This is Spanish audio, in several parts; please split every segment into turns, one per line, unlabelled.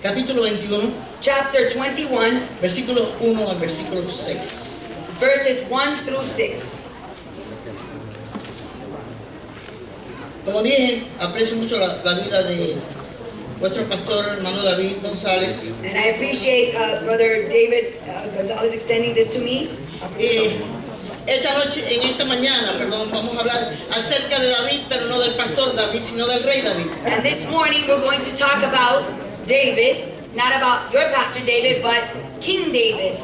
capítulo 21,
chapter 21,
versículo 1 al versículo 6.
verses 1 through 6.
Como dije, aprecio mucho la vida de vuestro pastor, hermano David González.
And I appreciate Brother David Gonzalez extending this to me.
Esta noche, en esta mañana, perdón, vamos a hablar acerca de David, pero no del pastor David, sino del rey David.
And this morning we're going to talk about David, not about your pastor David, but King David.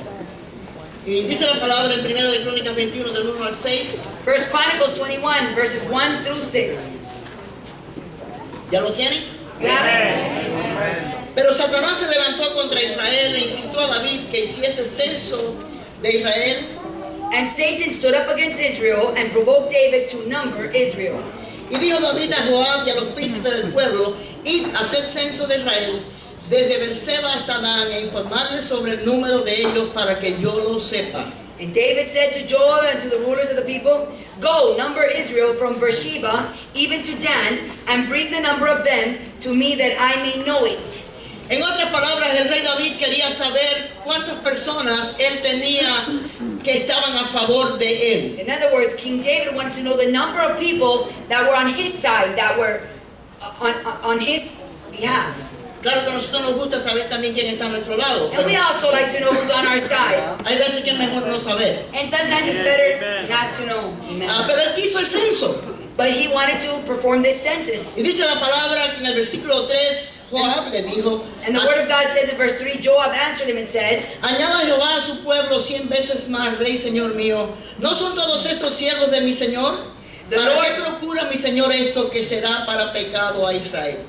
Y dice la palabra en 1 de Crónicas 21, del 1 al 6.
First Chronicles 21, verses 1 through 6.
¿Ya lo tienen?
You have it?
Pero Satanás se levantó contra Israel e incitó a David que hiciese censo de Israel.
And Satan stood up against Israel and provoked David to number Israel.
Y dijo David a Joab y a los príncipes del pueblo: id a hacer censo de Israel desde Berseba hasta Dan e informarles sobre el número de ellos para que yo lo sepa.
And David said to Joab and to the rulers of the people, go, number Israel from Beersheba even to Dan, and bring the number of them to me that I may know it.
En otras palabras, el rey David quería saber cuántas personas él tenía que estaban a favor de él.
In other words, King David wanted to know the number of people that were on his side, that were on his behalf.
Claro que a nosotros nos gusta saber también quién está a nuestro lado.
And we also like to know who's on our side.
Hay veces que es mejor no saber.
And sometimes it's better not to know. Amen.
Pero él quiso el censo.
But he wanted to perform this census.
Y dice la palabra que en el versículo 3, Joab le dijo:
And the word of God says in verse 3, Joab answered him and said,
añada Jehová a su pueblo 100 veces más, rey, señor mío. ¿No son todos estos siervos de mi señor? ¿Para qué procura mi señor esto que será para pecado a Israel?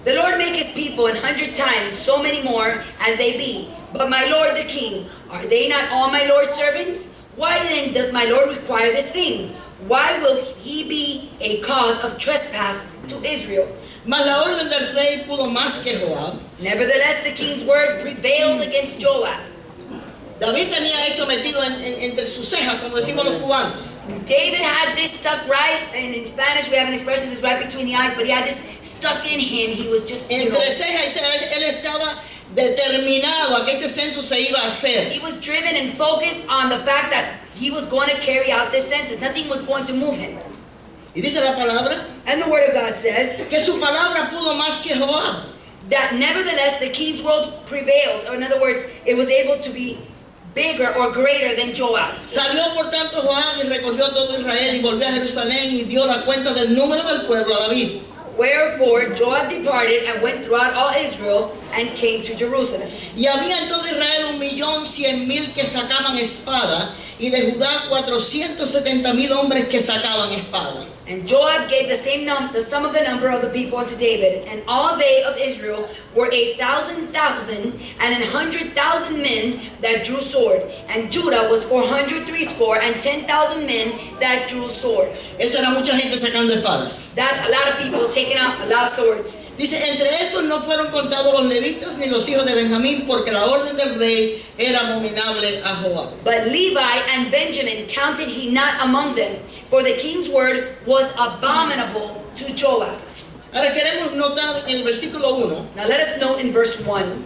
the Lord make his people 100 times so many more as they be. But my Lord the king, are they not all my Lord's servants? Why then doth my Lord require this thing? Why will he be a cause of trespass to Israel?
Mas la orden del rey pudo más que Joab.
Nevertheless, the king's word prevailed against Joab.
David tenía esto metido entre sus cejas, como decimos los cubanos.
David had this stuck right, and in Spanish we have an expression that's right between the eyes, but he had this stuck in him. He was just,
Entre ceja y ceja, él estaba determinado a que este censo se iba a hacer.
he was driven and focused on the fact that he was going to carry out this census. Nothing was going to move him.
Y dice la palabra
And the word of God says
que su palabra pudo más que Joab.
that nevertheless the king's word prevailed, or in other words, it was able to be bigger or greater than Joab's.
Salió por tanto Joab y recorrió todo Israel y volvió a Jerusalén y dio la cuenta del número del pueblo a David.
Wherefore Joab departed and went throughout all Israel and came to Jerusalem.
Y había en todo Israel 1,100,000 que sacaban espada, y de Judá 470,000 hombres que sacaban espada.
And Joab gave the sum of the number of the people unto David, and all they of Israel were 1,000,000 and 100,000 men that drew sword. And Judah was 460 and 10,000 men that drew sword.
Eso era mucha gente sacando espadas.
That's a lot of people taking out a lot of swords.
Dice, entre estos no fueron contados los levitas ni los hijos de Benjamín, porque la orden del rey era abominable a Joab.
But Levi and Benjamin counted he not among them, for the king's word was abominable to Joab.
Ahora queremos notar en el versículo 1,
Now let us note in verse 1.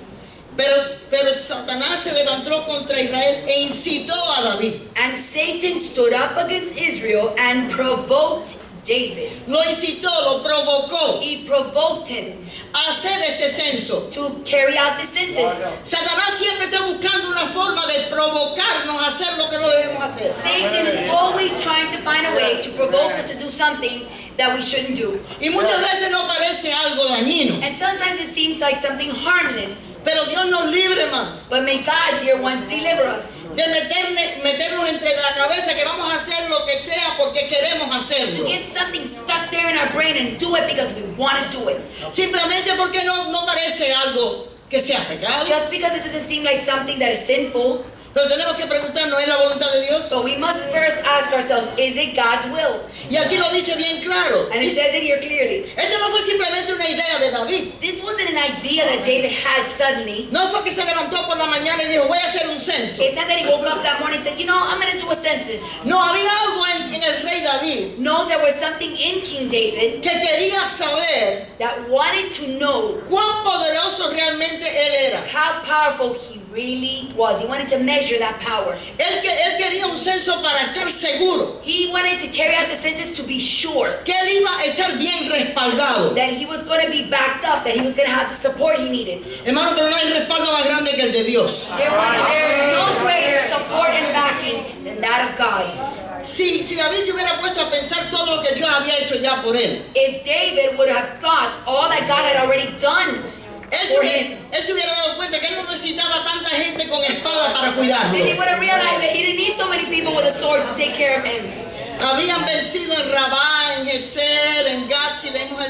pero Satanás se levantó contra Israel e incitó a David.
And Satan stood up against Israel and provoked David.
Lo incitó, lo provocó
He provoked him
a hacer este censo.
to carry out the census.
Satanás siempre está buscando una forma de provocarnos a hacer lo que no debemos hacer.
Satan is always trying to find a way to provoke us to do something that we shouldn't do.
Y muchas veces no parece algo dañino,
And sometimes it seems like something harmless.
pero Dios nos libre, hermano,
But may God, dear ones, deliver us
de meternos entre la cabeza que vamos a hacer lo que sea porque queremos
to
hacerlo.
get something stuck there in our brain and do it because we want to do it.
Simplemente porque no parece algo que sea pecado.
Just because it doesn't seem like something that is sinful,
Pero tenemos que preguntarnos, ¿es la voluntad de Dios?
But we must first ask ourselves, is it God's will?
Y aquí lo dice bien claro.
And it says it here clearly.
Esto no fue simplemente una idea de David.
This wasn't an idea that David had suddenly.
No fue que se levantó por la mañana y dijo, voy a hacer un censo.
It's not that he woke up that morning and said, you know, I'm going to do a census.
No, había algo en el rey David
No, there was something in King David
que quería saber
that wanted to know
cuán poderoso realmente él era.
how powerful he really was. He wanted to measure that power.
Él quería un censo para estar seguro
He wanted to carry out the census to be sure
que él iba a estar bien respaldado.
that he was going to be backed up, that he was going to have the support he needed.
Hermano, pero no hay respaldo más grande que el de Dios.
There is no greater support and backing than that of God.
Si David se hubiera puesto a pensar todo lo que Dios había hecho ya por él,
If David would have thought all that God had already done for him,
él se hubiera dado cuenta que él no necesitaba tanta gente con espada para cuidarlo.
then he would have realized that he didn't need so many people with a sword to take care of him.
Habían vencido en Rabá, en Geser, en Gat, si leemos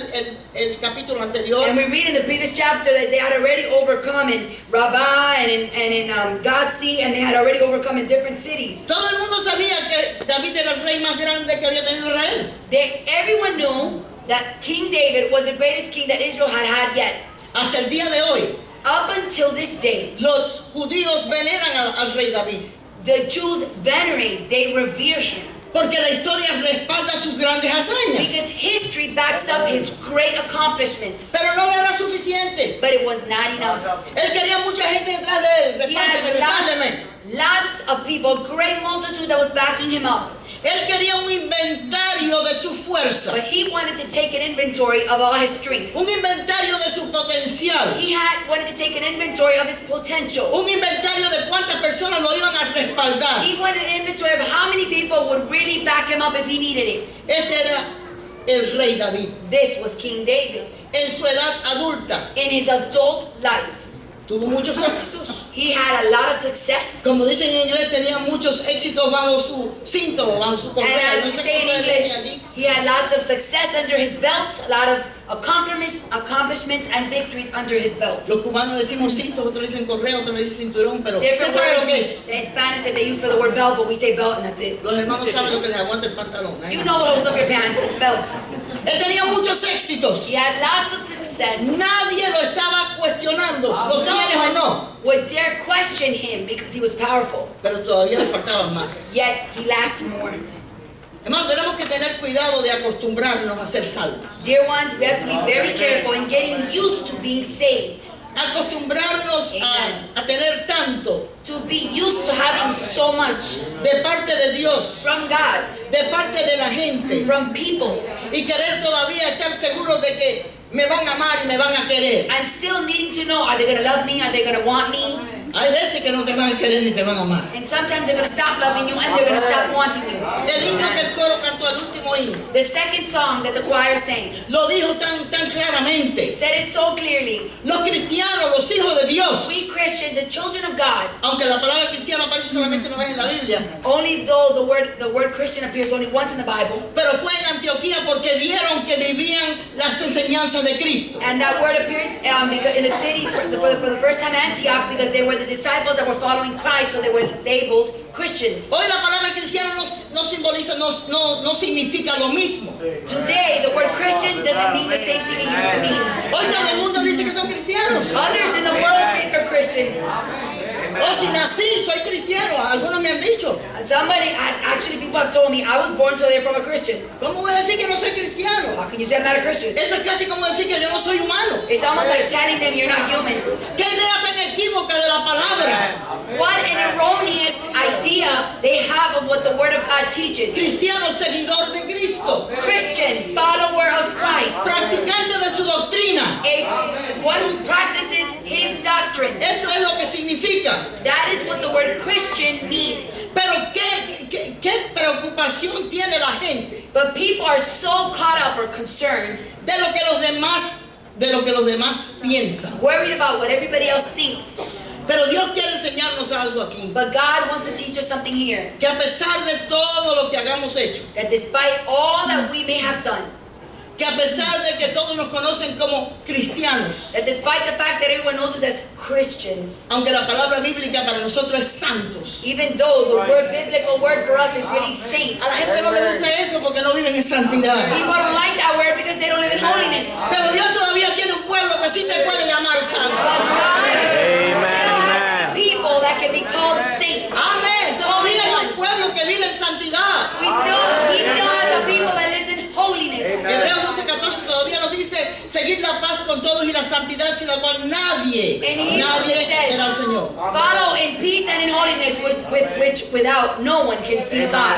el capítulo anterior.
And we read in the previous chapter that they had already overcome in Rabbah and in Gazi, and they had already overcome in different cities.
Todo el mundo sabía que David era el rey más grande que había tenido Israel.
Everyone knew that King David was the greatest king that Israel had had yet.
Hasta el día de hoy,
Up until this day,
los judíos veneran al rey David.
the Jews venerate, they revere him.
Porque la historia respalda sus grandes hazañas.
Because history backs up his great accomplishments.
Pero no le era suficiente.
But it was not enough.
Él quería mucha gente detrás de él.
He
Respáldeme, respáldeme.
had lots of people, great multitude that was backing him up.
Él quería un inventario de su fuerza.
But he wanted to take an inventory of all his strength.
Un inventario de su potencial.
He wanted to take an inventory of his potential.
Un inventario de cuántas personas lo iban a respaldar.
He wanted an inventory of how many people would really back him up if he needed it.
Este era el rey David.
This was King David.
En su edad adulta
In his adult life,
tuvo muchos éxitos.
he had a lot of success.
Como dicen en inglés, tenía muchos éxitos bajo su cinto, bajo su
And
correa.
as
No
we
sé
say in
cómo le dicen
English,
allí.
he had lots of success under his belt, a lot of accomplishments and victories under his belt.
Los cubanos decimos cinto, otros dicen correa, otros le dicen cinturón, pero usted
Different
sabe lo que
words
es.
in Spanish that they use for the word belt, but we say belt and that's it.
Los hermanos saben lo que les aguanta el pantalón. ¿eh?
You know what holds up your pants, it's belt.
Él tenía muchos éxitos.
He had lots of success.
Nadie lo estaba cuestionando, los tienes o no.
Would dare question him because he was powerful.
Pero todavía le faltaban más.
Yet he lacked more.
Hermanos, tenemos que tener cuidado de acostumbrarnos a ser salvos.
Dear ones, we have to be very careful in getting used to being saved.
Acostumbrarnos a tener tanto
To be used to having so much
de parte de Dios,
from God,
de parte de la gente,
from people,
y querer todavía estar seguros de que me van a amar y me van a querer.
and still needing to know, are they going to love me? Are they going to want me?
Hay veces que no te van a querer ni te van a amar.
And sometimes they're going to stop loving you and they're going to stop wanting you.
El himno que el coro cantó, el último himno,
The second song that the choir sang
lo dijo tan claramente.
said it so clearly.
Los cristianos, los hijos de Dios,
We Christians, the children of God,
aunque la palabra cristiano aparece solamente una vez en la Biblia,
only though the word Christian appears only once in the Bible,
pero fue en Antioquía porque vieron que vivían las enseñanzas de Cristo.
and that word appears because in the city for the first time Antioch because they were the disciples that were following Christ, so they were labeled Christians.
Hoy la palabra cristiano no simboliza, no significa lo mismo.
Today, the word Christian doesn't mean the same thing it used to mean.
Hoy todo el mundo dice que son cristianos.
Others in the world say they're Christians.
O si nací, soy cristiano. Algunos me han dicho.
Actually, people have told me I was born so therefore I'm a Christian.
¿Cómo voy a decir que no soy cristiano?
How can you say I'm not a Christian?
Eso es casi como decir que yo no soy humano.
It's almost like telling them you're not human.
¿Qué idea tan equívoca de la palabra?
What an erroneous idea they have of what the Word of God teaches.
Cristiano, seguidor de Cristo.
Christian, follower of Christ,
Practicante de su doctrina.
one who practices His doctrine.
Eso es lo que significa.
That is what the word Christian means.
Pero ¿qué preocupación tiene la gente
But people are so caught up or concerned,
de lo que los demás piensan?
worried about what everybody else thinks.
Pero Dios quiere enseñarnos algo aquí.
But God wants to teach us something here.
Que a pesar de todo lo que hagamos hecho,
That despite all that we may have done,
que a pesar de que todos nos conocen como cristianos,
that despite the fact that everyone knows us as Christians,
aunque la palabra bíblica para nosotros es santos.
even though the biblical word for us is really saints.
A la gente no le gusta eso porque no viven en santidad.
People don't like that word because they don't live in holiness.
Pero Dios todavía tiene un pueblo que sí se puede llamar santo.
But God still has people that can be called saints.
Amén. Todavía hay un pueblo que vive en santidad.
He still has a people that lives in holiness.
Hebreos 12:14 todavía nos dice seguir la paz con todos y la santidad sin la cual nadie verá al Señor.
Follow in peace and in holiness, which without no one can see God.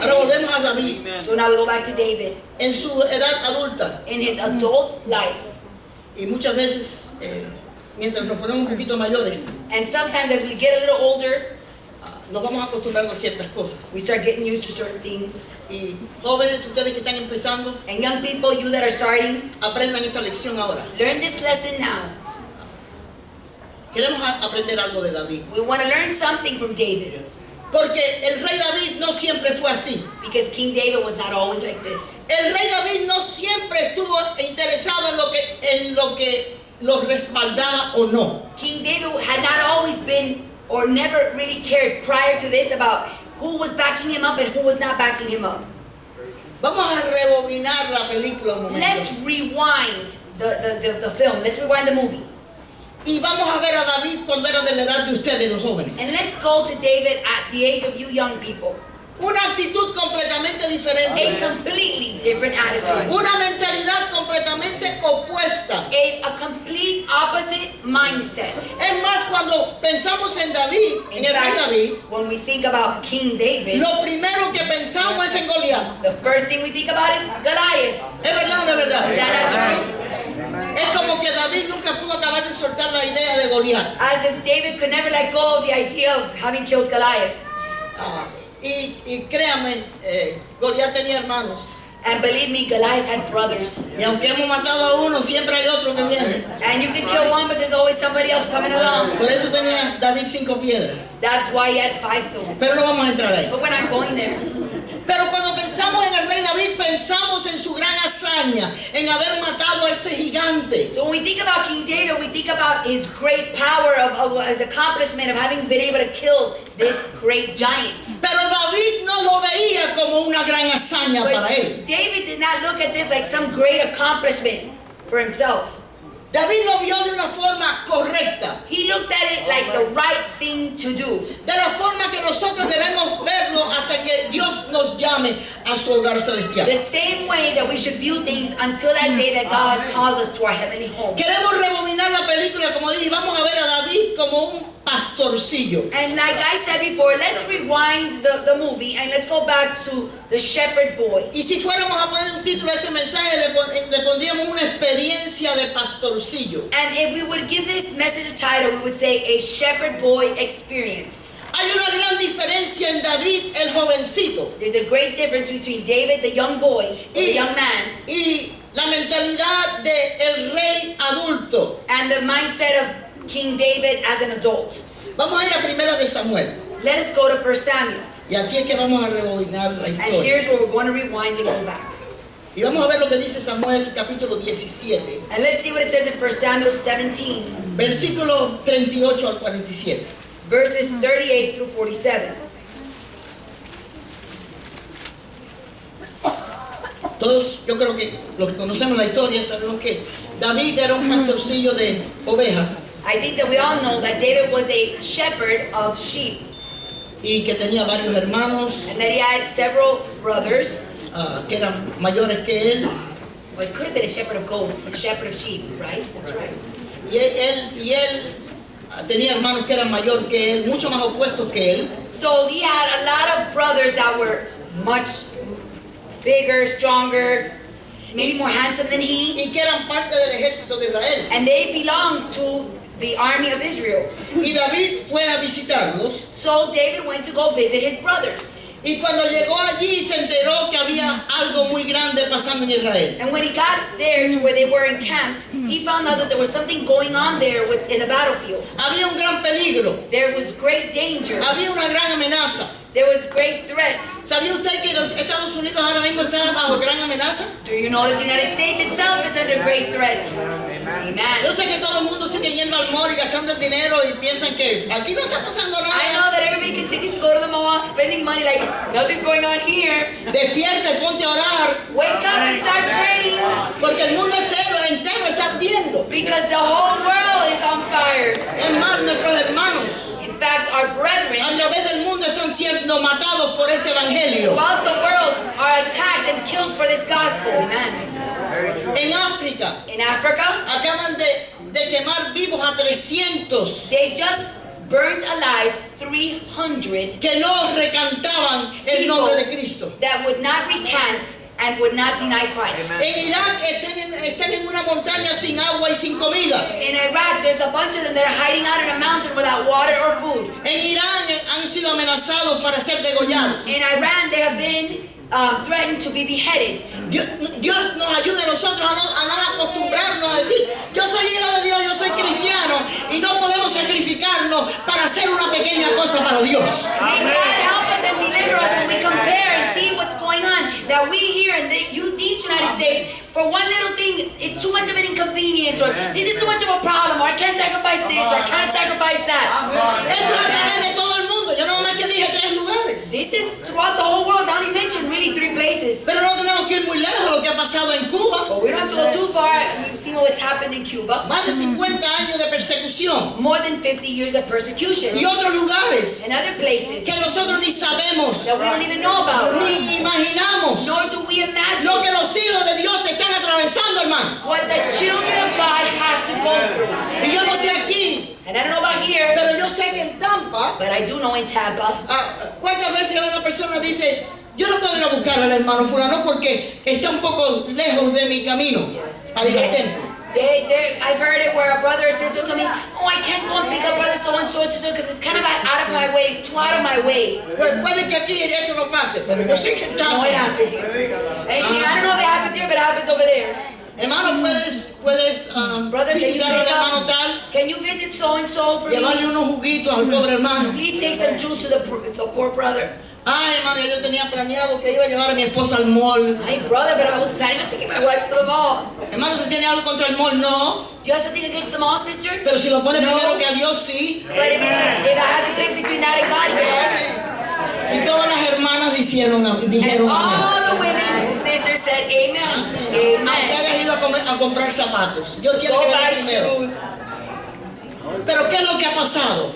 Ahora volvemos a David
So now we go back to David
en su edad adulta
in his adult life.
y muchas veces mientras nos ponemos un poquito mayores
And sometimes as we get a little older,
nos vamos acostumbrando a ciertas cosas.
we start getting used to certain things.
Y jóvenes, ustedes que están empezando,
And young people, you that are starting,
aprendan esta lección ahora.
learn this lesson now.
Queremos aprender algo de David.
We want to learn something from David,
Porque el rey David no siempre fue así.
because King David was not always like this.
El rey David no siempre estuvo interesado en lo que los respaldaba o no.
King David had not always been or never really cared prior to this about who was backing him up and who was not backing him up.
Vamos a rebobinar la película un momento.
Let's rewind the film. Let's rewind the movie.
Y vamos a ver a David cuando era de la edad de ustedes, los jóvenes.
And let's go to David at the age of you young people.
Una actitud completamente
A
diferente.
completely different attitude.
Una mentalidad completamente opuesta.
A complete opposite mindset.
Es más, cuando pensamos en David, en
In
el rey David,
fact, when we think about King David,
lo primero que pensamos es en Goliat.
the first thing we think about is Goliath.
¿Es verdad o no es
Is
verdad?
that not true?
Es como que David nunca pudo acabar de soltar la idea de Goliat.
As if David could never let go of the idea of having killed Goliath.
Y créanme, Goliat tenía hermanos.
And believe me, Goliath had brothers.
Y aunque hemos matado a uno, siempre hay otro que viene.
And you can kill one, but there's always somebody else coming along.
Por eso tenía David 5 piedras.
That's why he had 5 stones.
Pero no vamos a entrar ahí.
But we're not going there.
Pero cuando pensamos en el rey David, pensamos en su gran hazaña, en haber matado a ese gigante.
So when we think about King David, we think about his great power of his accomplishment of having been able to kill this great giant.
Pero David no lo veía como una gran hazaña para
But
él.
David did not look at this like some great accomplishment for himself.
David lo vio de una forma correcta,
He looked at it like the right thing to do.
de la forma que nosotros debemos verlo hasta que Dios nos llame a su hogar celestial.
The same way that we should view things until that day that God calls us to our heavenly home.
Queremos rebobinar la película, como dije, y vamos a ver a David como un pastorcillo.
And like I said before, let's rewind the movie and let's go back to the shepherd boy.
Y si fuéramos a poner un título a este mensaje, le pondríamos una experiencia de pastorcillo.
And if we would give this message a title, we would say a shepherd boy experience.
Hay una gran diferencia en David, el jovencito,
There's a great difference between David, the young boy, or the young man,
y la mentalidad del rey adulto.
and the mindset of King David as an adult.
Vamos a ir a Primera de Samuel.
Let us go to 1 Samuel.
Y aquí es que vamos a rebobinar la
And
historia.
here's where we're going to rewind and go back.
Y vamos a ver lo que dice Samuel capítulo 17,
And let's see what it says in 1 Samuel 17,
versículo 38 al 47.
verses 38 through 47.
Todos, yo creo que los que conocemos la historia sabemos que David era un pastorcillo de ovejas
I think that we all know that David was a shepherd of sheep
y que tenía varios hermanos
and that he had several brothers.
que eran mayores que él.
Well, it could have been a shepherd of goats, a shepherd of sheep, right? That's right.
Y él tenía hermanos que eran mayores que él, mucho más opuestos que él.
So he had a lot of brothers that were much bigger, stronger, maybe more handsome than he,
Y que eran parte del ejército de Israel.
and they belonged to the army of Israel.
Y David fue a visitarlos.
So David went to go visit his brothers.
Y cuando llegó allí se enteró que había algo muy grande pasando en Israel.
And when he got there to where they were encamped, he found out that there was something going on there in a battlefield.
Había un gran peligro,
There was great danger.
había una gran amenaza.
There was great threats.
¿Sabía usted que los Estados Unidos ahora mismo están bajo gran amenaza?
Do you know that the United States itself is under great threats? Amen.
Yo sé que todo el mundo sigue yendo al mall y gastando el dinero y piensan que aquí no está pasando
I
nada.
know that everybody continues to go to the mall, spending money like nothing's going on here.
Despierta y ponte a orar,
Wake up and start praying
porque el mundo entero está ardiendo.
because the whole world is on fire.
Es más, nuestros hermanos
In fact, our
a
brethren
través del mundo están siendo matados por este evangelio.
throughout the world are attacked and killed for this gospel. Amen.
En África
In Africa,
acaban de quemar vivos a 300
they just burnt alive 300
que no recantaban el nombre de Cristo.
that would not recant and would not deny Christ.
En Irak están en una montaña sin agua y sin comida.
In Iraq, there's a bunch of them that are hiding out in a mountain without water or food.
En Irán han sido amenazados para ser degollados.
In Iran, they have been threatened to be beheaded.
Dios nos ayude a nosotros a no acostumbrarnos a decir, yo soy hijo de Dios, yo soy cristiano, y no podemos sacrificarnos para hacer una pequeña cosa para Dios.
May God help us and deliver us when we compare and see what's going on. That we here in these United States, for one little thing, it's too much of an inconvenience, or this is too much of a problem, or I can't sacrifice this, or I can't sacrifice that.
Esto es a través de todo el mundo. Yo no más que dije 3 lugares.
This is throughout the whole world. I only mentioned really 3 places.
Pero no tenemos que ir muy lejos de lo que ha pasado en Cuba.
But we don't have to go too far. We've seen what's happened in Cuba.
Más de 50 años de persecución.
More than 50 years of persecution.
Y otros lugares
And other places
que nosotros ni sabemos,
that we don't even know about.
ni imaginamos
Nor do we imagine
lo que los hijos de Dios están atravesando, hermano.
what the children of God have to go through.
Y yo no sé aquí,
And I don't know about here,
pero yo sé que en Tampa,
but I do know in Tampa,
¿cuántas veces una persona dice, yo no puedo ir a buscar al hermano fulano porque está un poco lejos de mi camino para ir al templo?
I've heard it where a brother or sister told me, oh, I can't go and pick up brother so and so sister because it's kind of out of my way, it's too out of my way.
Pues puede que aquí esto no pase, pero yo sé que en
No,
Tampa.
it happens here. And I don't know if it happens here, but it happens over there.
Hermano, puedes
Brother, can you
visitar al
pick
hermano
up?
tal,
Can you visit so and so for
llevarle
me?
unos juguitos al pobre hermano.
Please take some juice to the poor brother.
Ay, hermano, yo tenía planeado que iba a llevar a mi esposa al mall.
My brother, but I was planning on taking my wife to the mall.
Hermano, ¿se tiene algo contra el mall? No.
Do you have something against the mall, sister?
Pero si lo pone
No.
primero que a Dios, sí.
But if I have to pick between that and God, yes.
Y todas las hermanas dijeron
And
amén.
all the women, sisters said amen.
Aunque
Amen.
hayas ido a comprar zapatos. Dios quiere
Go
que
buy
vaya primero.
shoes.
Pero ¿qué es lo que ha pasado?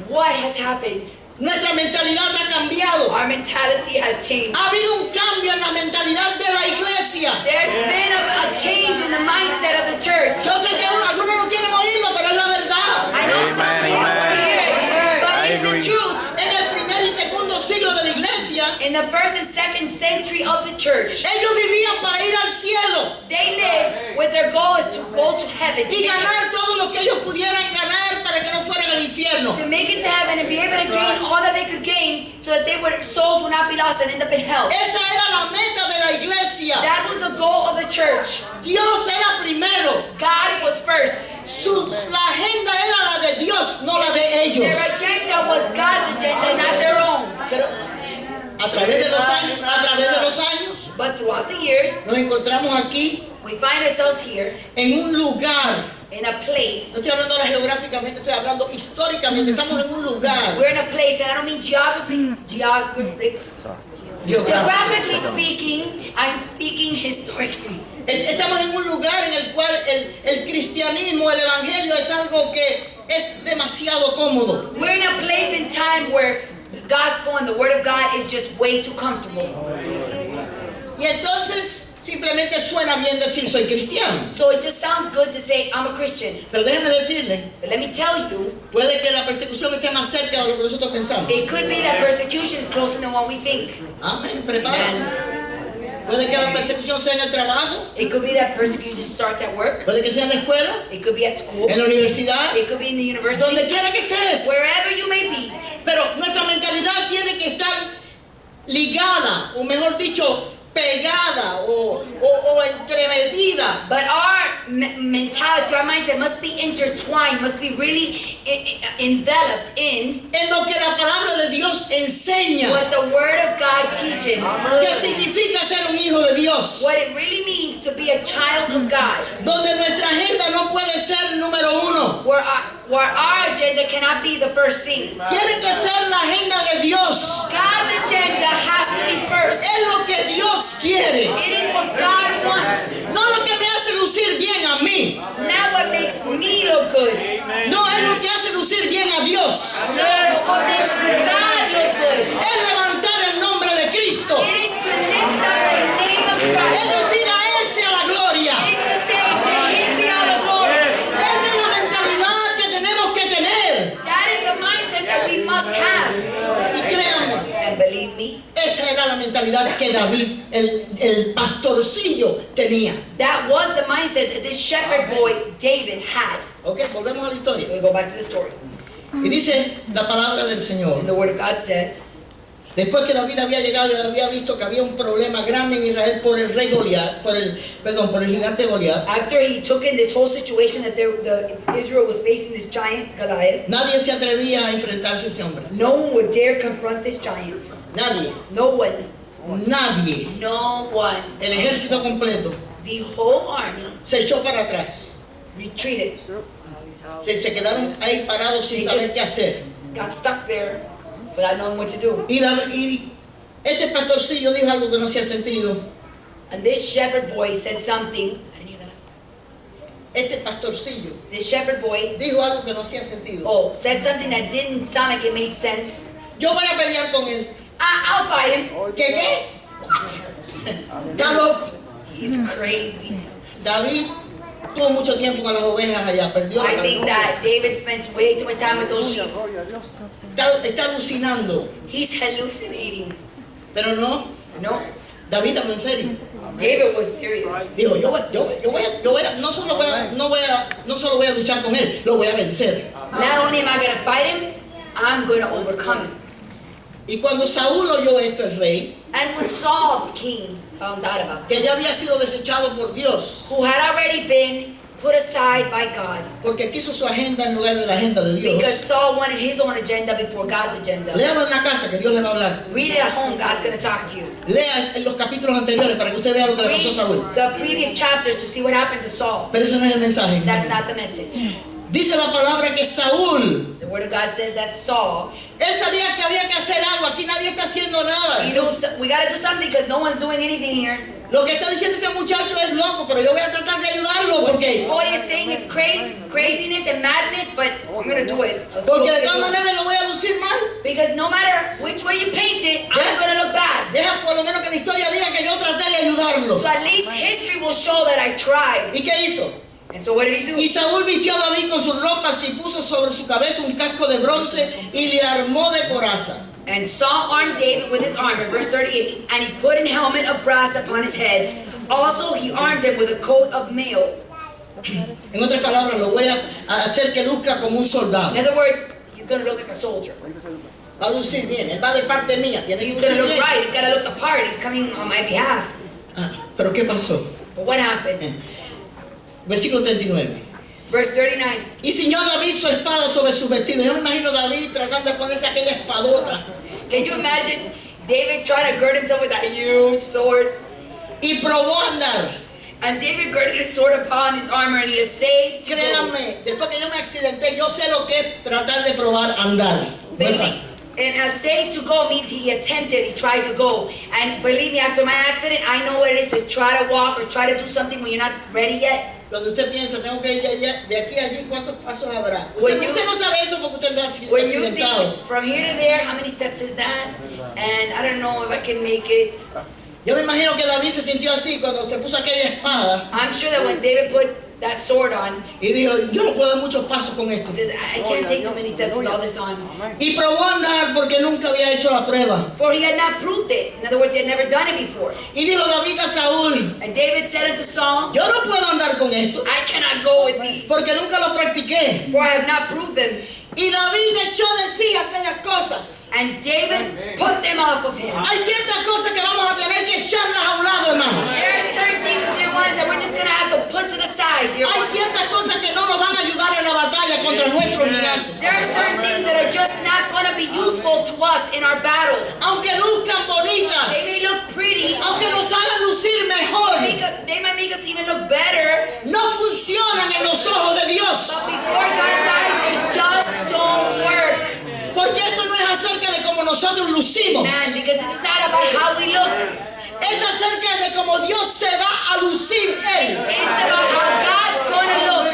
What has happened?
Nuestra mentalidad ha cambiado.
Our mentality has changed.
Ha habido un cambio en la mentalidad de la iglesia.
There's been a change in the mindset of the church.
Yo sé que algunos no quieren oírlo, pero es la verdad.
I know some people want to hear it, but it's the truth.
En el primer y segundo siglo de la iglesia,
In the 1st and 2nd century of the church,
ellos vivían para ir al cielo
they lived with their goal is to go to heaven,
y ganar todo lo que ellos pudieran ganar para que no fueran al infierno.
to make it to heaven and be able to gain all that they could gain so that souls would not be lost and end up in hell.
Esa era la meta de la iglesia.
That was the goal of the church.
Dios era primero.
God was first.
La agenda era la de Dios, no la de ellos.
Their agenda was God's agenda, not their own.
Pero a través de los años,
But throughout the years,
nos encontramos aquí
we find ourselves here
en un lugar.
in a place.
No estoy hablando ahora geográficamente, estoy hablando históricamente. Estamos en un lugar
We're in a place, and I don't mean geographically speaking, I'm speaking historically.
Estamos en un lugar en el cual el cristianismo, el evangelio es algo que es demasiado cómodo.
We're in a place and time where the gospel and the word of God is just way too comfortable.
Y entonces simplemente suena bien decir soy cristiano.
So it just sounds good to say, I'm a Christian.
Pero déjeme decirle,
But let me tell you,
puede que la persecución esté más cerca de lo que nosotros pensamos.
it could be that persecution is closer than what we think.
Amén, prepárate.
And
Puede que la persecución sea en el trabajo,
it could be that persecution starts at work.
puede que sea en la escuela,
It could be at school.
en la universidad,
It could be in the
donde
university.
quiera que estés.
Wherever you may be.
Pero nuestra mentalidad tiene que estar ligada, o mejor dicho, pegada o entremetida.
But our mentality, our mindset must be intertwined, must be really enveloped in
En lo que la palabra de Dios enseña.
what the Word of God teaches.
¿Qué significa ser un hijo de Dios?
What it really means to be a child of God.
Donde nuestra agenda no puede ser número uno.
Where our agenda cannot be the first thing.
Tiene que ser la agenda de Dios.
God's agenda has to be first.
Es lo que Dios quiere.
It is what God wants.
No lo que me hace lucir bien a mí.
Not what makes me look good.
No es lo que hace lucir bien a Dios.
No, but what makes God look good.
Es levantar el nombre de Cristo.
It is to lift up the name of
Es
Christ.
decir, a Él sea la gloria.
It is to say to Him be all the glory.
Esa es la mentalidad que tenemos que tener.
That is the mindset that we must have.
Y créanme,
And believe me,
esa era la mentalidad que David, el pastorcillo, tenía.
that was the mindset that this shepherd boy David had.
Ok, volvemos a la historia.
We go back to the story.
Y dice la palabra del Señor.
And the word of God says,
Después que David había llegado y había visto que había un problema grande en Israel por el rey Goliat, por el gigante Goliat,
after he took in this whole situation that Israel was facing this giant Goliath,
nadie se atrevía a enfrentarse a ese hombre.
no one would dare confront this giant.
Nadie.
No one.
Nadie.
No one.
El ejército completo
The whole army
se echó para atrás.
retreated,
Se quedaron ahí parados sin saber qué hacer.
got stuck there without knowing what to do.
Y este pastorcillo dijo algo que no hacía sentido.
And this shepherd boy said something. I didn't hear that last part.
Este pastorcillo
This shepherd boy,
dijo algo que no hacía sentido.
said something that didn't sound like it made sense.
Yo voy a pelear con él.
I'll fight him.
¿Qué?
What?
Está loco.
He's crazy.
David tuvo mucho tiempo con las ovejas allá, perdió la
I think that David spent way too much time with those sheep.
está alucinando.
He's hallucinating.
Pero no,
No,
David habló en serio.
David was serious.
Dijo, no solo voy a luchar con él, lo voy a vencer.
Not only am I going to fight him, I'm going to overcome him.
Y cuando Saúl oyó esto, el rey,
And when Saul, the king, found out about
que ya había sido desechado por Dios,
who had already been put aside by God,
porque quiso su agenda en lugar de la agenda de Dios.
because Saul wanted his own agenda before God's agenda.
Léalo en la casa que Dios le va a hablar.
Read it at home, God's going to talk to you.
Lea en los capítulos anteriores para que usted vea lo que le pasó a Saúl.
Read the previous chapters to see what happened to Saul.
Pero ese no es el mensaje.
That's not the message.
Dice la palabra que Saúl,
The word of God says that Saul,
él sabía que había que hacer algo. Aquí nadie está haciendo nada.
we got to do something because no one's doing anything here.
Lo que está diciendo este muchacho es loco, pero yo voy a tratar de ayudarlo porque
Boy is saying is craziness and madness, but I'm going to do it.
de todas maneras lo voy a lucir mal.
Because no matter which way you paint it, I'm going to look bad.
Deja por lo menos que la historia diga que yo traté de ayudarlo.
So at least history will show that I tried.
¿Y qué hizo?
And so what did he do?
Y Saúl vistió a David con sus ropas y puso sobre su cabeza un casco de bronce y le armó de coraza.
And Saul armed David with his armor, verse 38, and he put an helmet of brass upon his head. Also he armed him with a coat of mail.
En otras palabras, lo voy a hacer que luzca como un soldado.
In other words, he's going to look like a soldier.
Va a lucir bien, él va de parte mía, tiene que
He's going
lucir
to look
bien.
right. He's got to look the part. He's coming on my behalf.
Pero ¿qué pasó?
But what happened?
Versículo 39.
Verse 39.
Y ciñó David su espada sobre su vestido. Yo me imagino a David tratando de ponerse aquella espadota.
Can you imagine David trying to gird himself with that huge sword?
Y probó a andar.
And David girded his sword upon his armor and he essayed to go.
Créanme, después que yo me accidenté, yo sé lo que es tratar de probar a andar. No es fácil.
And essay to go means he attempted, he tried to go. And believe me, after my accident, I know what it is to try to walk or try to do something when you're not ready yet.
Cuando usted piensa, tengo que ir de aquí a allí, ¿cuántos pasos habrá?
When
Usted no sabe eso porque usted está
When you
accidentado.
think from here to there, how many steps is that? And I don't know if I can make it.
Yo me imagino que David se sintió así cuando se puso aquella espada
I'm sure that when David put that sword on,
y dijo, yo no puedo dar muchos pasos con esto.
he says, I can't take too many steps with all this on.
Y probó a andar porque nunca había hecho la prueba.
For he had not proved it. In other words, he had never done it before.
Y dijo David a Saúl,
And David said unto Saul,
yo no puedo andar con esto
I cannot go with these,
porque nunca lo practiqué.
for I have not proved them.
Y David echó de sí aquellas cosas.
And David put them off of him.
Hay ciertas cosas que vamos a tener que echarlas a un lado, hermanos.
There are certain things, dear ones, that we're just going to have to put to the side, dear
Hay
ones.
ciertas cosas que no nos van a ayudar en la batalla contra nuestros gigantes.
There are certain things that are just not going to be useful to us in our battle.
Aunque luzcan
They
bonitas,
may look pretty.
aunque nos hagan lucir mejor,
They might make us even look better.
no funcionan en los ojos de
But
Dios.
before God's eyes, they just don't work.
Porque esto no es acerca de cómo nosotros lucimos.
Man, because this is not about how we look.
Es acerca de cómo Dios se va a lucir Él.
It's about how God's going to look.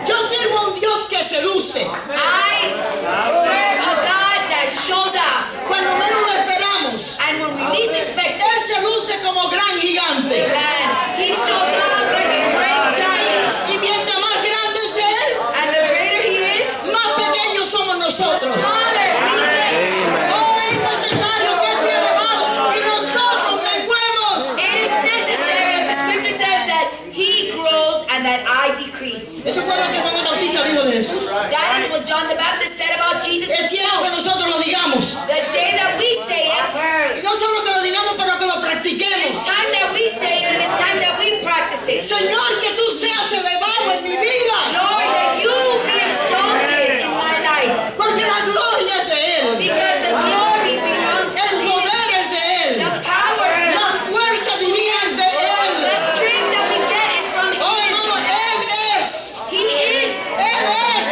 Yo sirvo a un Dios que se luce.
I serve a God that shows up.
Cuando menos lo esperamos,
And when we least expect it,
Él se luce como gran gigante.
and He shows up like a great giant.
Y mientras más grande es Él,
And the greater He is,
más pequeños somos nosotros.
smaller we get.
Oh, es necesario que sea elevado y nosotros menguemos.
It is necessary, as the scripture says, that He grows and that I decrease.
Eso fue lo que Juan el Bautista dijo de Jesús.
That is what John the Baptist said about Jesus
Es tiempo que
himself.
nosotros lo digamos.
The day that we say
Y
it,
no solo que lo digamos, pero que lo practiquemos.
it's time that we say it, and it's time that we practice it.
Señor, que tú seas elevado en mi vida.
Lord, that you be exalted in my life.
Porque la gloria es de Él.
Because the glory belongs to
El
Him.
poder es de Él.
The power,
La fuerza divina es de Él.
the strength that we get is from
Oh,
Him.
hermano, Él es.
He is.
Él es.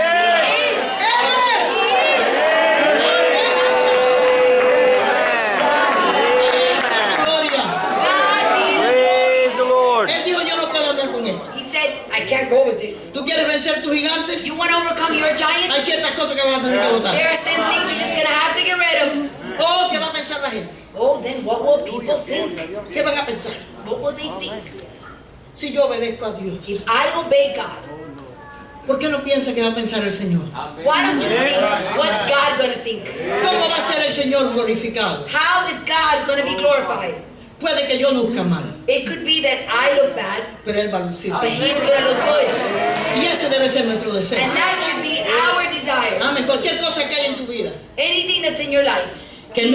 He is.
Él es. Gloria.
God is.
Praise the Lord.
Él dijo, yo no puedo andar con esto.
He said, I can't go with this.
¿Tú quieres vencer tus gigantes?
You want to overcome your
Hay
giants?
ciertas cosas que vas a tener que votar.
There are some things you're just going to have to get rid of.
Oh, ¿qué va a pensar la gente?
Oh, then what will people think?
¿Qué van a pensar?
What will they think?
Si yo obedezco a Dios.
If I obey God,
¿Por qué no piensa que va a pensar el Señor?
why don't you think, what's God going to think?
¿Cómo va a ser el Señor glorificado?
How is God going to be glorified?
Puede que yo luzca mal,
It could be that I look bad,
pero Él va a lucir.
but He's going to look good.
Y ese debe ser nuestro deseo.
And that should be our desire.
Amén. Cualquier cosa que haya en tu vida
Anything that's in your life,
que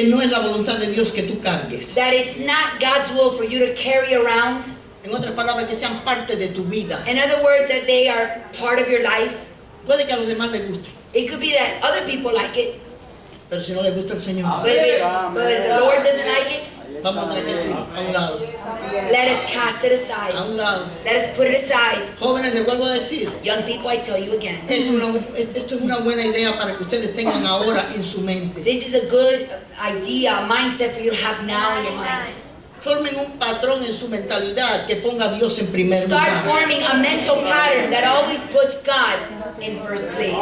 no es la voluntad de Dios que tú cargues.
that it's not God's will for you to carry around.
En otras palabras, que sean parte de tu vida.
In other words, that they are part of your life.
Puede que a los demás les guste,
It could be that other people like it,
pero si no les gusta el Señor,
but if the Lord doesn't like it,
vamos a tener que decir a un lado,
let us cast it
a
aside.
un lado.
Let us put it aside.
Jóvenes, les vuelvo a decir,
Young people, I tell you again,
esto es una buena idea para que ustedes tengan ahora en su mente.
this is a good idea, a mindset for you to have now in your minds.
Formen un patrón en su mentalidad que ponga a Dios en primer
Start
lugar.
forming a mental pattern that always puts God in first place.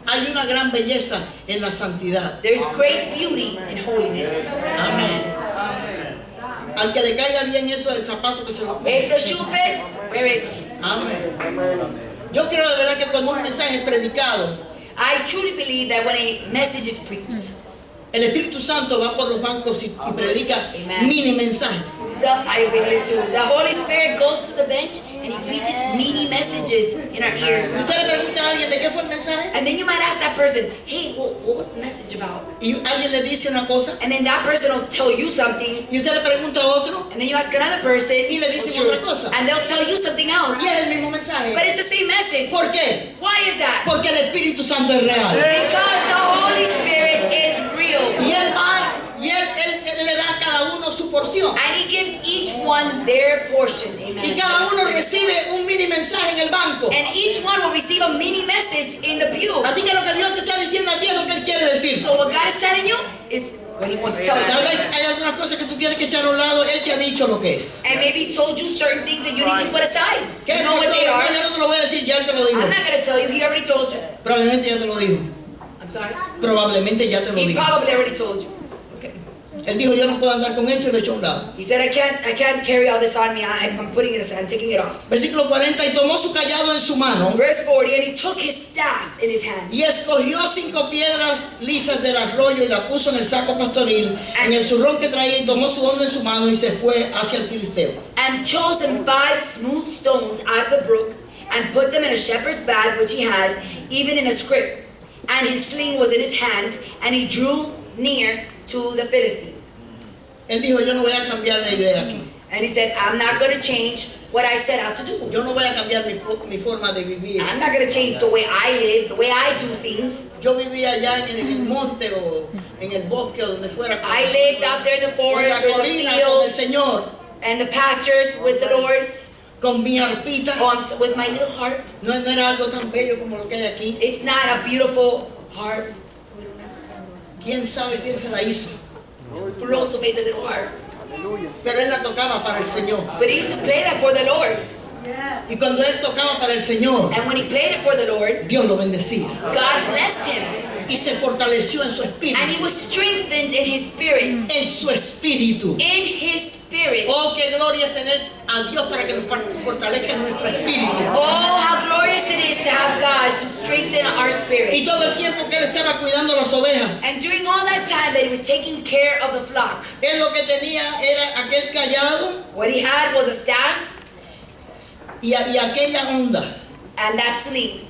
Hay una gran belleza en la santidad.
There's great beauty in holiness.
Amén. Al que le caiga bien eso del zapato que se lo ponga.
If the shoe fits, wear it.
Amén. Yo creo de verdad que cuando un mensaje es predicado,
I truly believe that when a message is preached,
el Espíritu Santo va por los bancos y predica
Amen.
mini mensajes.
I believe too. The Holy Spirit goes to the bench and He preaches mini messages in our ears.
Y usted le pregunta a alguien de qué fue el mensaje
And then you might ask that person, hey, what was the message about?
y alguien le dice una cosa
And then that person will tell you something.
y usted le pregunta a otro
And then you ask another person,
y le dicen otra cosa.
and they'll tell you something else.
Y es el mismo mensaje.
But it's the same message.
¿Por qué?
Why is that?
Porque el Espíritu Santo es real.
Because the Holy Spirit is real.
Y Él va y él le da a cada uno su porción.
And He gives each one their portion. Amen.
Y cada uno recibe un mini mensaje en el banco.
And each one will receive a mini message in the pew.
Así que lo que Dios te está diciendo a ti es lo que Él quiere decir.
So what God is telling you is what He wants to tell
Tal
you.
vez hay algunas cosas que tú tienes que echar a un lado. Él te ha dicho lo que es.
And maybe He's told you certain things that you need to put aside.
¿Qué
You
es
know what they
yo
are.
no te lo voy a decir, ya Él te lo dijo.
I'm not going to tell you. He already told you.
Probablemente ya te lo dijo.
I'm sorry.
Probablemente ya te lo
He
dijo.
probably already told you.
Ok. Él dijo, yo no puedo andar con esto y lo echó a un lado.
He said, I can't carry all this on me. I'm putting it aside. I'm taking it off.
Versículo 40, y tomó su callado en su mano
Verse 40, and he took his staff in his hand.
y escogió 5 piedras lisas del arroyo y la puso en el saco pastoril, en el zurrón que traía, y tomó su onda en su mano y se fue hacia el filisteo.
And chose him 5 smooth stones out of the brook, and put them in a shepherd's bag which he had, even in a scrip. And his sling was in his hand, and he drew near to the Philistine.
Él dijo, yo no voy a cambiar la idea aquí.
And he said, I'm not going to change what I set out to do.
Yo no voy a cambiar mi forma de vivir.
I'm not going to change the way I live, the way I do things.
Yo vivía allá en el monte o en el bosque o donde fuera.
I lived out there in the
En la
forest or the
colina con el
field
Señor,
and the pastures with the Lord.
con mi arpita.
Oh, I'm with my little harp.
No era algo tan bello como lo que hay aquí.
It's not a beautiful harp.
¿Quién sabe quién se la hizo?
Who also made the little harp?
Pero él la tocaba para el Señor.
But he used to play that for the Lord.
Y cuando él tocaba para el Señor,
And when he played it for the Lord,
Dios lo bendecía.
God blessed him.
Y se fortaleció en su
And he
espíritu.
was strengthened in his spirit.
En su espíritu.
In his spirit.
Oh, qué gloria es tener a Dios para que nos fortalezca en nuestro espíritu.
Oh, how glorious it is to have God to strengthen our
Y
spirit.
todo el tiempo que él estaba cuidando las ovejas,
And during all that time that he was taking care of the flock,
él lo que tenía era aquel callado
what he had was a staff
y aquella onda.
and that sling.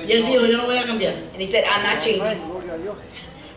Y él dijo, yo no voy a cambiar.
And he said, I'm not changing.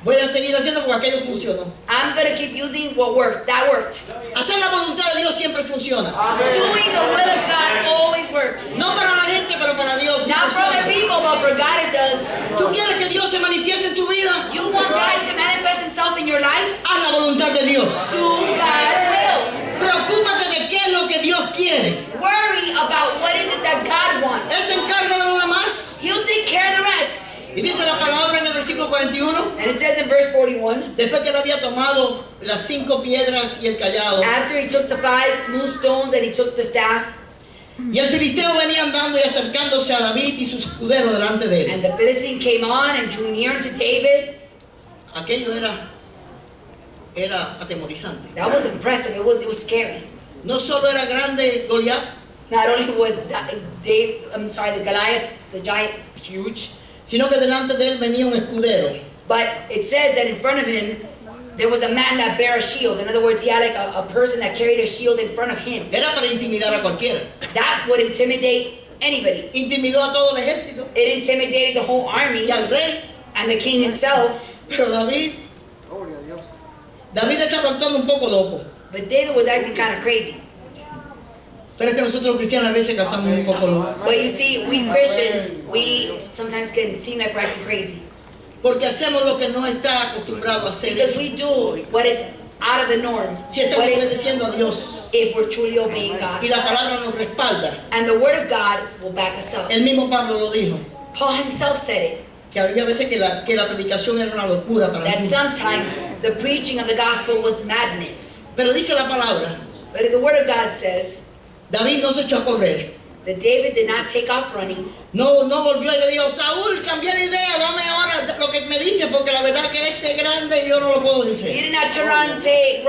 Voy a seguir haciendo porque aquello funcionó.
I'm going to keep using what worked. That worked.
Hacer la voluntad de Dios siempre funciona.
Doing the will of God always works.
No para la gente, pero para Dios. sí
Not for other
funciona.
people, but for God it does.
¿Tú quieres que Dios se manifieste en tu vida?
You want God to manifest himself in your life?
Haz la voluntad de Dios.
Do God's will.
Preocúpate de qué es lo que Dios quiere.
Worry about what is it that God wants.
Él se encarga de lo demás.
He'll take care of the rest.
Y dice la palabra en el versículo 41.
And it says in verse 41,
Después que él había tomado las 5 piedras y el callado.
after he took the 5 smooth stones and he took the staff,
Y el filisteo venía andando y acercándose a David y sus escuderos delante de él.
and the Philistine came on and drew near to David.
Aquello era atemorizante.
That was impressive. It was scary.
No solo era grande Goliat,
Not only was the Goliath, the giant, huge,
sino que delante de él venía un escudero.
but it says that in front of him there was a man that bare a shield. In other words, he had like a person that carried a shield in front of him.
Era para intimidar a cualquiera.
That would intimidate anybody.
Intimidó a todo el ejército
It intimidated the whole army
y al rey.
and the king himself.
Pero David estaba actuando un poco loco.
But David was acting kind of crazy.
Pero es que nosotros los cristianos a veces actuamos un poco locos.
But you see, we Christians, we sometimes can seem like we're acting crazy.
Porque hacemos lo que no está acostumbrado a hacer.
Because we do what is out of the norm.
Si estamos
What is,
obedeciendo a Dios
if we're truly obeying
y
God.
la palabra nos respalda.
And the word of God will back us up.
El mismo Pablo lo dijo,
Paul himself said it,
que había veces que la predicación era una locura para
that
mí.
sometimes the preaching of the gospel was madness.
Pero dice la palabra,
But the word of God says
David no se echó a correr.
that David did not take off running.
No volvió y le dijo, Saúl, cambié de idea, dame ahora lo que me diste, porque la verdad que este es grande y yo no lo puedo
He
decir.
did not turn around and say,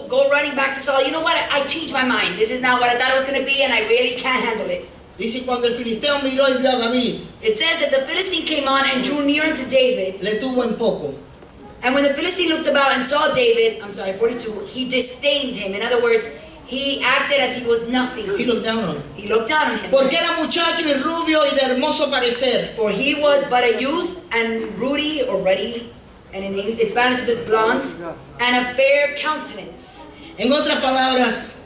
go running back to Saul. You know what? I changed my mind. This is not what I thought it was going to be, and I really can't handle it.
Dice, cuando el filisteo miró y vio a David,
It says that the Philistine came on and drew near unto David.
le tuvo en poco.
And when the Philistine looked about and saw David, 42, he disdained him. In other words, he acted as he was
He
nothing.
looked down on him.
He looked down on him.
Porque era muchacho y rubio y de hermoso parecer.
For he was but a youth and ruddy or ruddy, and in Spanish it says blonde, and a fair countenance.
En otras palabras,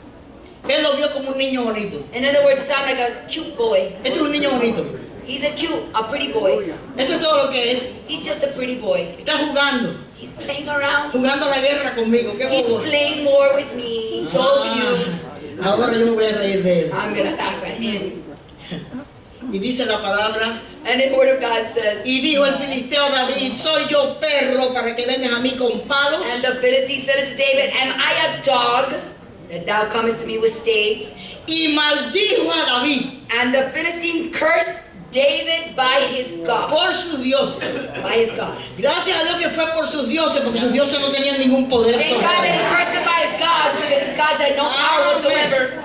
él lo vio como un niño bonito.
In other words, it sounded like a cute boy.
Este es un niño bonito.
He's a pretty boy.
Eso es todo lo que es.
He's just a pretty boy.
Está jugando.
He's playing around.
Jugando a la guerra conmigo. Qué
He's
bobo.
playing war with me. So cute.
Ahora yo me voy a reír de él.
I'm gonna laugh at him.
Y dice la palabra,
And the word of God says,
y dijo el filisteo a David, soy yo perro para que vengas a mí con palos.
and the Philistine said unto David, Am I a dog that thou comest to me with staves?
Y maldijo a David
And the Philistine cursed David by his God.
por sus dioses.
By his gods.
Gracias a Dios que fue por sus dioses, porque sus dioses no tenían ningún poder
Thank
sobre
God that
él.
he cursed him by his gods, because his gods had no power whatsoever.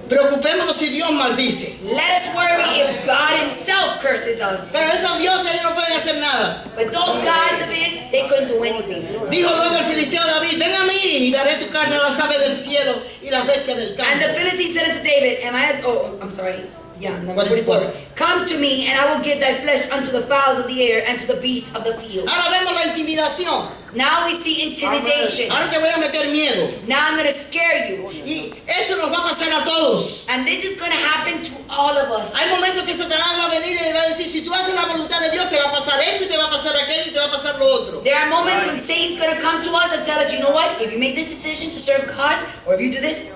Preocupémonos si Dios maldice.
Let us worry if God himself curses. versus us.
Pero esos dioses ellos no pueden hacer nada.
But those gods of his, they couldn't do anything.
Dijo luego el filisteo a David, ven a mí y daré tu carne a las aves del cielo y las bestias del
And the
campo.
Philistine said unto David, I'm sorry. Yeah, number
44.
44. Come to me, and I will give thy flesh unto the fowls of the air and to the beasts of the field.
Ahora vemos la intimidación.
Now we see intimidation.
Ahora te voy a meter miedo.
Now I'm going to scare you.
Y esto nos va a pasar a todos.
And this is going to happen to all of us.
Hay momentos que Satanás va a venir y va a decir, si tú haces la voluntad de Dios, te va a pasar esto y te va a pasar aquello y te va a pasar lo otro.
There are moments when Satan's going to come to us and tell us, you know what? If you make this decision to serve God, or if you do this,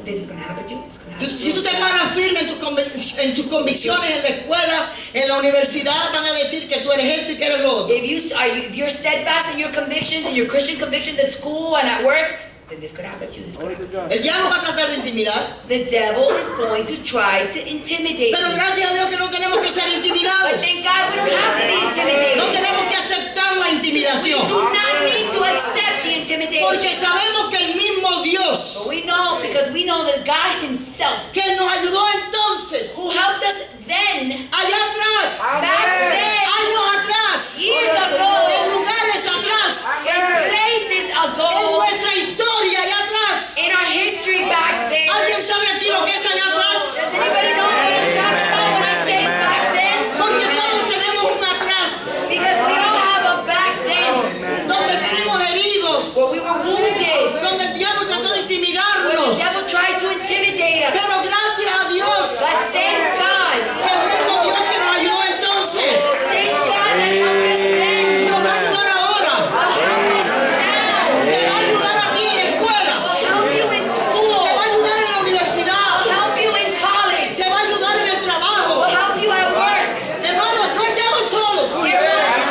this is going to happen to you. This is gonna happen to
Si
you.
tú te paras firme en tus convicciones en la escuela, en la universidad, van a decir que tú eres esto y que eres lo otro.
If you're steadfast in your convictions, in your Christian convictions at school and at work, then this could happen to you. This could happen to you.
El diablo va a tratar de intimidar,
The devil is going to try to intimidate
pero
you.
gracias a Dios que no tenemos que ser
But
intimidados.
thank God we don't have to be intimidated.
No tenemos que aceptar la intimidación,
Do not need to accept the intimidation.
porque sabemos que el mismo Dios
But we know, because we know that God himself,
que nos ayudó entonces,
who helped us then,
allá atrás,
back then,
años atrás,
years
en
ago,
lugares atrás,
in places
en
ago,
nuestra historia allá atrás.
in our history back then.
¿Alguien sabe aquí lo que es allá atrás?
Does anybody know what I'm talking about when I say back then?
Porque todos tenemos un atrás,
Because we all have a back then
donde fuimos heridos,
where we were wounded,
donde el diablo trató de
where the
intimidarnos.
devil tried to intimidate us.
Pero gracias a Dios,
But thank God,
que el mismo Dios que nos ayudó entonces,
thank God that helped us then,
nos va a ayudar ahora,
will help us now,
que va a ayudar a ti en la escuela,
will help you in
que va
school,
a ayudar en la universidad,
will help you in college,
que va a ayudar en el
will
trabajo.
help you at work.
Hermanos, no estamos solos.
Dear ones,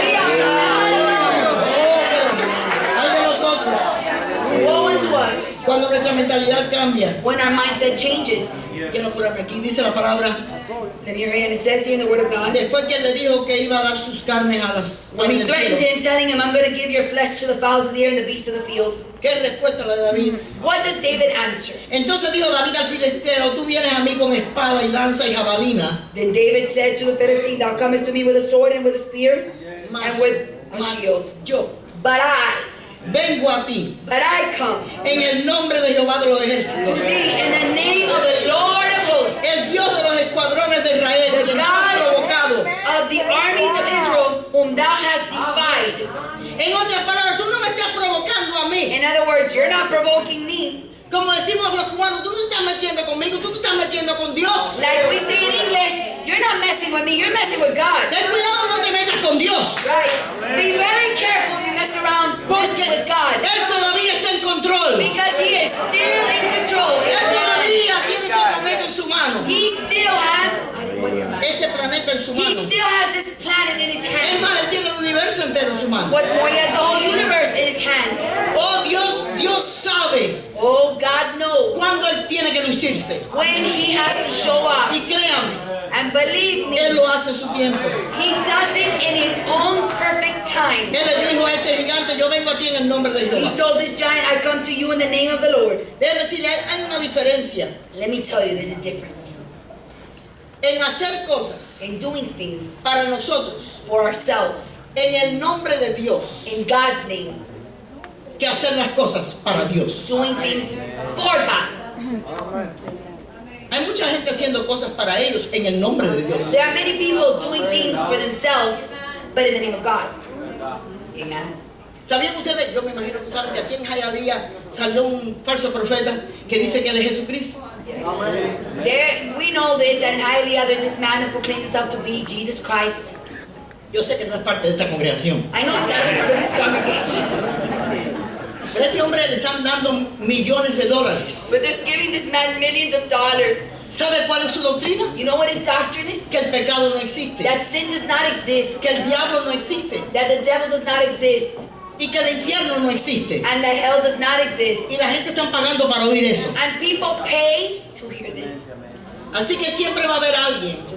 we are not alone.
Hay de nosotros.
Woe unto us
Cuando nuestra mentalidad cambia.
when our mindset changes.
Quiero curarme aquí. Dice la palabra.
Then here, and it says here in the Word of God,
Después que él le dijo que iba a dar sus carnes a las
when he
aves del
threatened
cielo.
him, telling him, I'm going to give your flesh to the fowls of the air and the beasts of the field.
¿Qué respuesta le da David?
What does David answer?
Entonces dijo David al filisteo, tú vienes a mí con espada y lanza y jabalina,
Then David said to the Philistine, Thou comest to me with a sword and with a spear
mas,
and with a
mas
shield.
yo
But
vengo a ti
I come
en el nombre de Jehová de los
to
ejércitos,
thee in the name of the Lord of hosts,
el Dios de los escuadrones de Israel,
The
quien tú has
God
provocado.
of the armies of Israel, whom thou hast defied.
En otras palabras, tú no me estás provocando a mí.
In other words, you're not provoking me.
Como decimos los cubanos, tú no te estás metiendo conmigo, tú te estás metiendo con Dios.
Like we say in English, you're not messing with me, you're messing with God.
Ten cuidado, no te metas con Dios.
Right? Be very careful if you mess around
Porque
messing with God.
Él todavía está en control. Él
Because he is still in control.
todavía tiene este planeta en su mano.
He still has
Este planeta en su
he
mano.
still has this planet in his
Es
hands.
más, Él tiene el universo entero en su mano.
What's more, he has the whole universe in his hands.
Oh Dios sabe
Oh, God knows
cuándo Él tiene que lucirse.
when he has to show off.
Y créame,
And believe me,
Él lo hace en su tiempo.
he does it in his own perfect time.
Él le dijo a este gigante, yo vengo a ti en el nombre de
He
Jehová.
told this giant, I come to you in the name of the Lord.
Debe decirle, hay una diferencia
Let me tell you, there's a difference
en hacer cosas
in doing things
para nosotros
for ourselves,
en el nombre de Dios
in God's name,
que hacer las cosas para Dios.
doing things for God.
Hay mucha gente haciendo cosas para ellos en el nombre de Dios.
There are many people doing things for themselves, but in the name of God. Amen.
¿Sabían ustedes? Yo me imagino que saben que aquí en Hialeah salió un falso profeta que dice que él es Jesucristo.
Yes. There, we know this, that in Hialeah there's this man that proclaims himself to be Jesus Christ.
Yo sé que no es parte de esta congregación.
I know he's not a part of this congregation,
Pero a este hombre le están dando millones de dólares.
but they're giving this man millions of dollars.
¿Sabe cuál es su doctrina?
You know what his doctrine is?
Que el pecado no existe.
That sin does not exist,
Que el diablo no existe.
that the devil does not exist,
Y que el infierno no existe.
and that hell does not exist.
Y la gente está pagando para oír eso.
And people pay to hear this.
Así que siempre va a haber alguien
So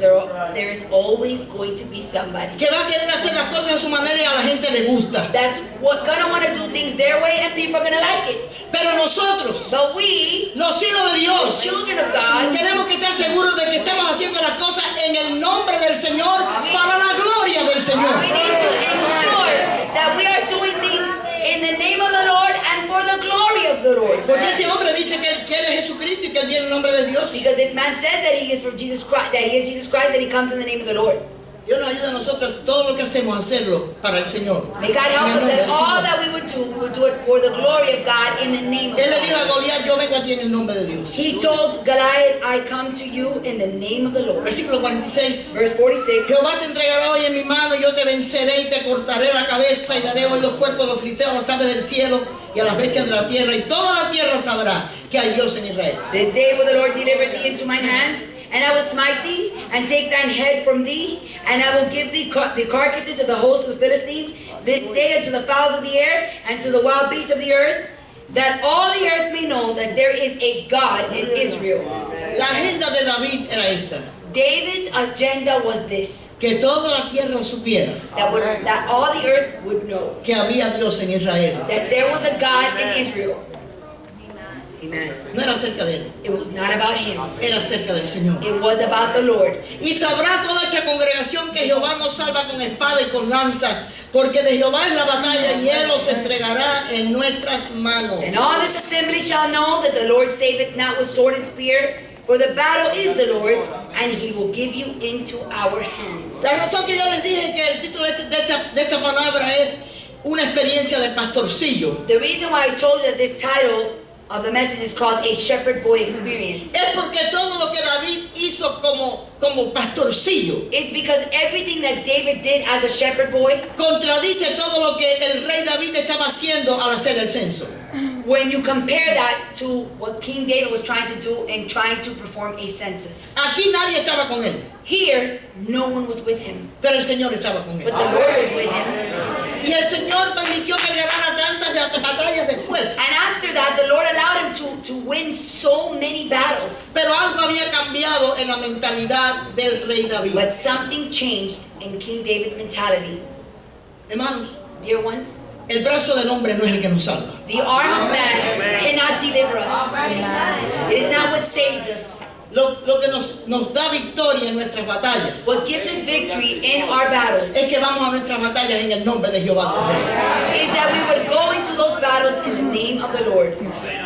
there is always going to be somebody
que va a querer hacer las cosas a su manera y a la gente le gusta.
that's gonna want to do things their way, and people are gonna like it.
Pero nosotros,
But we,
los hijos de
the
Dios,
children of God,
tenemos que estar seguros de que estamos haciendo las cosas en el nombre del Señor Señor.
We need to ensure that we are doing things in the name of the Lord and for the glory of the Lord.
Porque este hombre dice que él es Jesucristo y que él viene en nombre de Dios.
Because this man says that he is from Jesus Christ, that he is Jesus Christ, and he comes in the name of the Lord.
Dios nos ayuda a nosotros todo lo que hacemos a hacerlo para el Señor.
May God help
En el
us
nombre
that
del
all
Señor.
that we would do it for the glory of God in the name of
Él le dijo a
God.
Goliat, yo vengo a ti en el nombre de Dios.
He told Goliath, I come to you in the name of the Lord.
Versículo 46.
Verse 46.
Jehová te entregará hoy en mi mano, y yo te venceré y te cortaré la cabeza y daré hoy los cuerpos de los filisteos a las aves del cielo y a las bestias de la tierra, y toda la tierra sabrá que hay Dios en Israel.
This day will the Lord deliver thee into mine hands, and I will smite thee, and take thine head from thee, and I will give thee the carcasses of the host of the Philistines this day unto the fowls of the air, and to the wild beasts of the earth, that all the earth may know that there is a God in Israel.
La agenda de David era esta,
David's agenda was this,
que toda la tierra supiera
that all the earth would know
que había Dios en Israel.
that there was a God in Israel. Amen.
No era acerca de él,
It was not about him.
era acerca del Señor.
It was about the Lord.
Y sabrá toda esta congregación que Jehová nos salva con espada y con lanza, porque de Jehová es la batalla y él los entregará en nuestras manos.
And all this assembly shall know that the Lord saveth not with sword and spear, for the battle is the Lord's, and he will give you into our hands.
La razón que yo les dije que el título de esta palabra es una experiencia de pastorcillo
The reason why I told you that this title of the message is called A Shepherd Boy Experience
es porque todo lo que David hizo como pastorcillo
is because everything that David did as a shepherd boy,
contradice todo lo que el rey David estaba haciendo al hacer el censo.
when you compare that to what King David was trying to do in trying to perform a census.
Aquí nadie estaba con él,
Here, no one was with him,
pero el Señor estaba con él.
but the Lord was with him.
Y el Señor permitió que ganara tantas batallas después.
And after that, the Lord allowed him to win so many battles.
Pero algo había cambiado en la mentalidad del rey David.
But something changed in King David's mentality.
Hermanos,
Dear ones,
el brazo del hombre no es el que nos salva.
the arm of man cannot deliver us. It is not what saves us.
Lo que nos da victoria en nuestras batallas
What gives us victory in our battles
es que vamos a nuestras batallas en el nombre de Jehová.
is that we would go into those battles in the name of the Lord.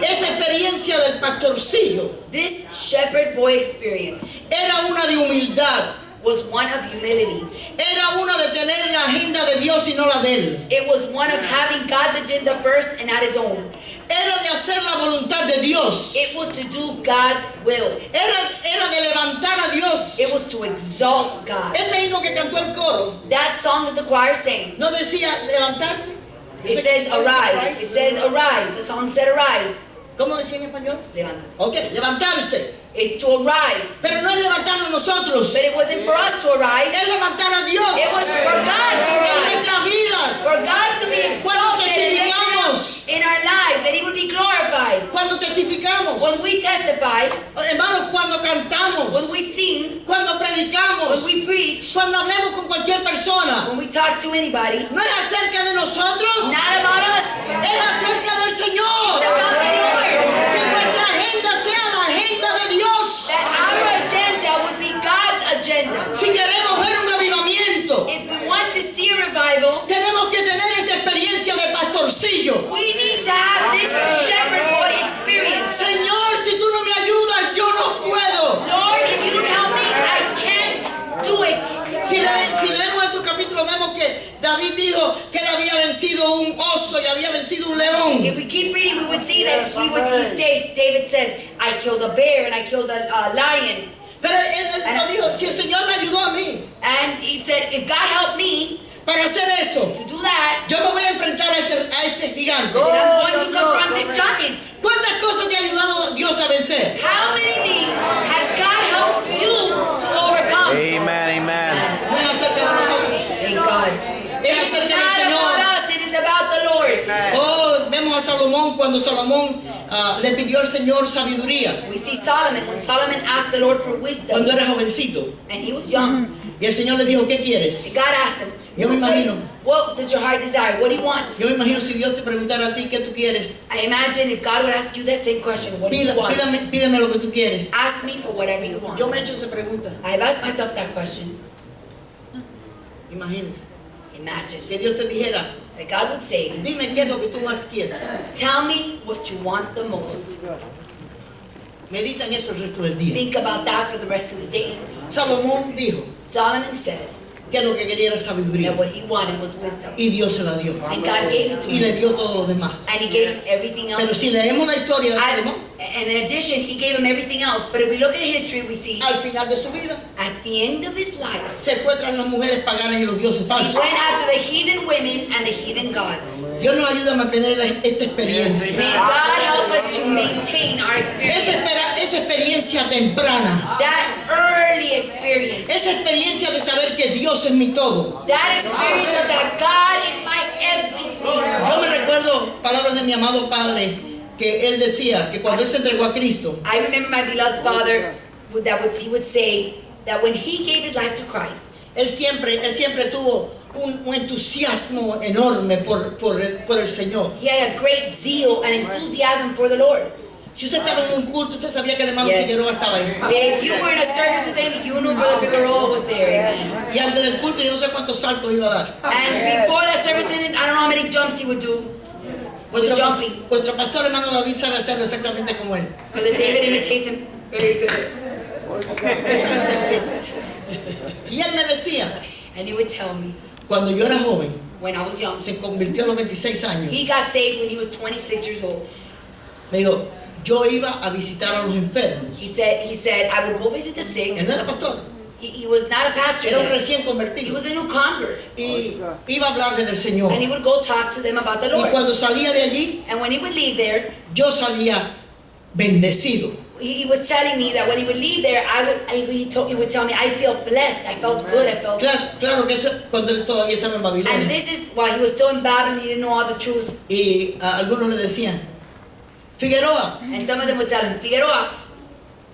Esa experiencia del pastorcillo
This shepherd boy experience
era una de humildad,
was one of humility.
era una de tener la agenda de Dios y no la de él.
It was one of having God's agenda first and not his own.
Era de hacer la voluntad de Dios.
It was to do God's will.
Era de levantar a Dios.
It was to exalt God.
Ese himno que cantó el coro
That song that the choir sang,
no decía levantarse.
it says arise. It says arise. The song said arise.
¿Cómo decía en español?
Levántate.
Ok, levantarse.
It's to arise.
Pero no es levantarnos nosotros.
But it wasn't for us to arise.
Es levantar a Dios
It was for God to
en
rise.
nuestras vidas.
For God to be
Cuando
exalted and lifted
testificamos,
up in our lives. That He would be glorified.
cuando testificamos,
When we testify,
hermanos, cuando cantamos,
when we sing,
cuando predicamos,
when we preach,
cuando hablemos con cualquier persona,
when we talk to anybody,
no es acerca de nosotros,
not about us.
es acerca del
It's
Señor.
about the Lord.
Que nuestra agenda sea la agenda de Dios.
That our agenda would be God's agenda.
Si queremos ver un avivamiento,
If we want to see a revival,
tenemos que tener esta experiencia de pastorcillo.
we need to have this shepherd boy experience.
Señor, si tú no me ayudas, yo no puedo.
Lord, if you don't help me, I can't do it.
Si leemos estos capítulos, vemos que David dijo que él había vencido un oso y había vencido un león.
If we keep reading, we would see that he states, David says, I killed a bear and I killed a lion.
Pero él no dijo, si el Señor me ayudó a mí
And he said, if God helped me
para hacer eso,
to do that,
yo me voy a enfrentar a este gigante.
then I'm going to confront this giant.
¿Cuántas cosas te ha ayudado Dios a vencer?
How many things has God helped you to overcome?
Amen, amen.
No es acerca de nosotros,
Thank God.
es
It's
acerca del
not
Señor.
about us, it is about the Lord.
Oh, vemos a Salomón cuando Salomón le pidió al Señor sabiduría
We see Solomon, when Solomon asked the Lord for wisdom,
cuando era jovencito.
and he was young,
Y el Señor le dijo, ¿qué quieres?
and God asked him,
Yo me imagino,
what does your heart desire? What do you want?
yo me imagino si Dios te preguntara a ti, ¿qué tú quieres?
I imagine if God would ask you that same question, what do you want?
Pídeme lo que tú quieres.
Ask me for whatever you want.
Yo me he hecho esa pregunta.
I've asked myself that question.
Imagínense.
Imagine
que Dios te dijera,
that God would say,
dime qué es lo que tú más quieres.
tell me what you want the most.
Medita en eso el resto del día.
Think about that for the rest of the day.
Salomón dijo
Solomon said
que lo que quería era sabiduría.
that what he wanted was wisdom.
Y Dios se la dio.
And God gave it to
Y le
him.
dio todo lo demás.
And he gave him everything
Pero
else.
si leemos la historia de Salomón,
And in addition, he gave him everything else. But if we look at history, we see
al final de su vida,
at the end of his life,
se fue tras las mujeres paganas y los dioses
he
falsos.
went after the heathen women and the heathen gods.
Dios nos ayuda a mantener esta experiencia.
May God help us to maintain our experience.
Esa experiencia temprana.
That early experience.
Esa experiencia de saber que Dios es mi todo.
That experience of that God is my everything.
Yo me recuerdo palabras de mi amado padre que él decía que cuando él se entregó a Cristo,
I remember my beloved father he would say that when he gave his life to Christ,
él siempre tuvo un entusiasmo enorme por el Señor.
he had a great zeal and enthusiasm for the Lord.
Si usted estaba en un culto, usted sabía que el hermano
Yes.
Figueroa estaba ahí.
If you were in a service with him, you knew Brother Figueroa was there. Amen.
Y antes del culto yo no sé cuántos saltos iba a dar.
And before that service ended, I don't know how many jumps he would do. He was jumping.
Nuestro pastor hermano David sabe hacerlo exactamente como él.
Brother David imitates him very good.
Él sabe hacerlo. Y él me decía,
And he would tell me,
cuando yo era joven,
when I was young,
se convirtió a los 26 años,
he got saved when he was 26 years old.
me dijo, yo iba a visitar a los enfermos.
He said, I would go visit the sick.
Él no era pastor,
He was not a pastor
era un
then.
recién
He
convertido.
was a new convert.
Y iba a hablarle del Señor.
And he would go talk to them about the
Y
Lord.
cuando salía de allí,
And when he would leave there,
yo salía bendecido.
he was telling me that when he would leave there, he would tell me, I felt blessed, I felt good, I felt.
Claro que eso cuando él todavía estaba en
And
Babilonia.
this is while he was still in Babylon, he didn't know all the truth.
Y algunos le decían, Figueroa,
And some of them would tell him, Figueroa,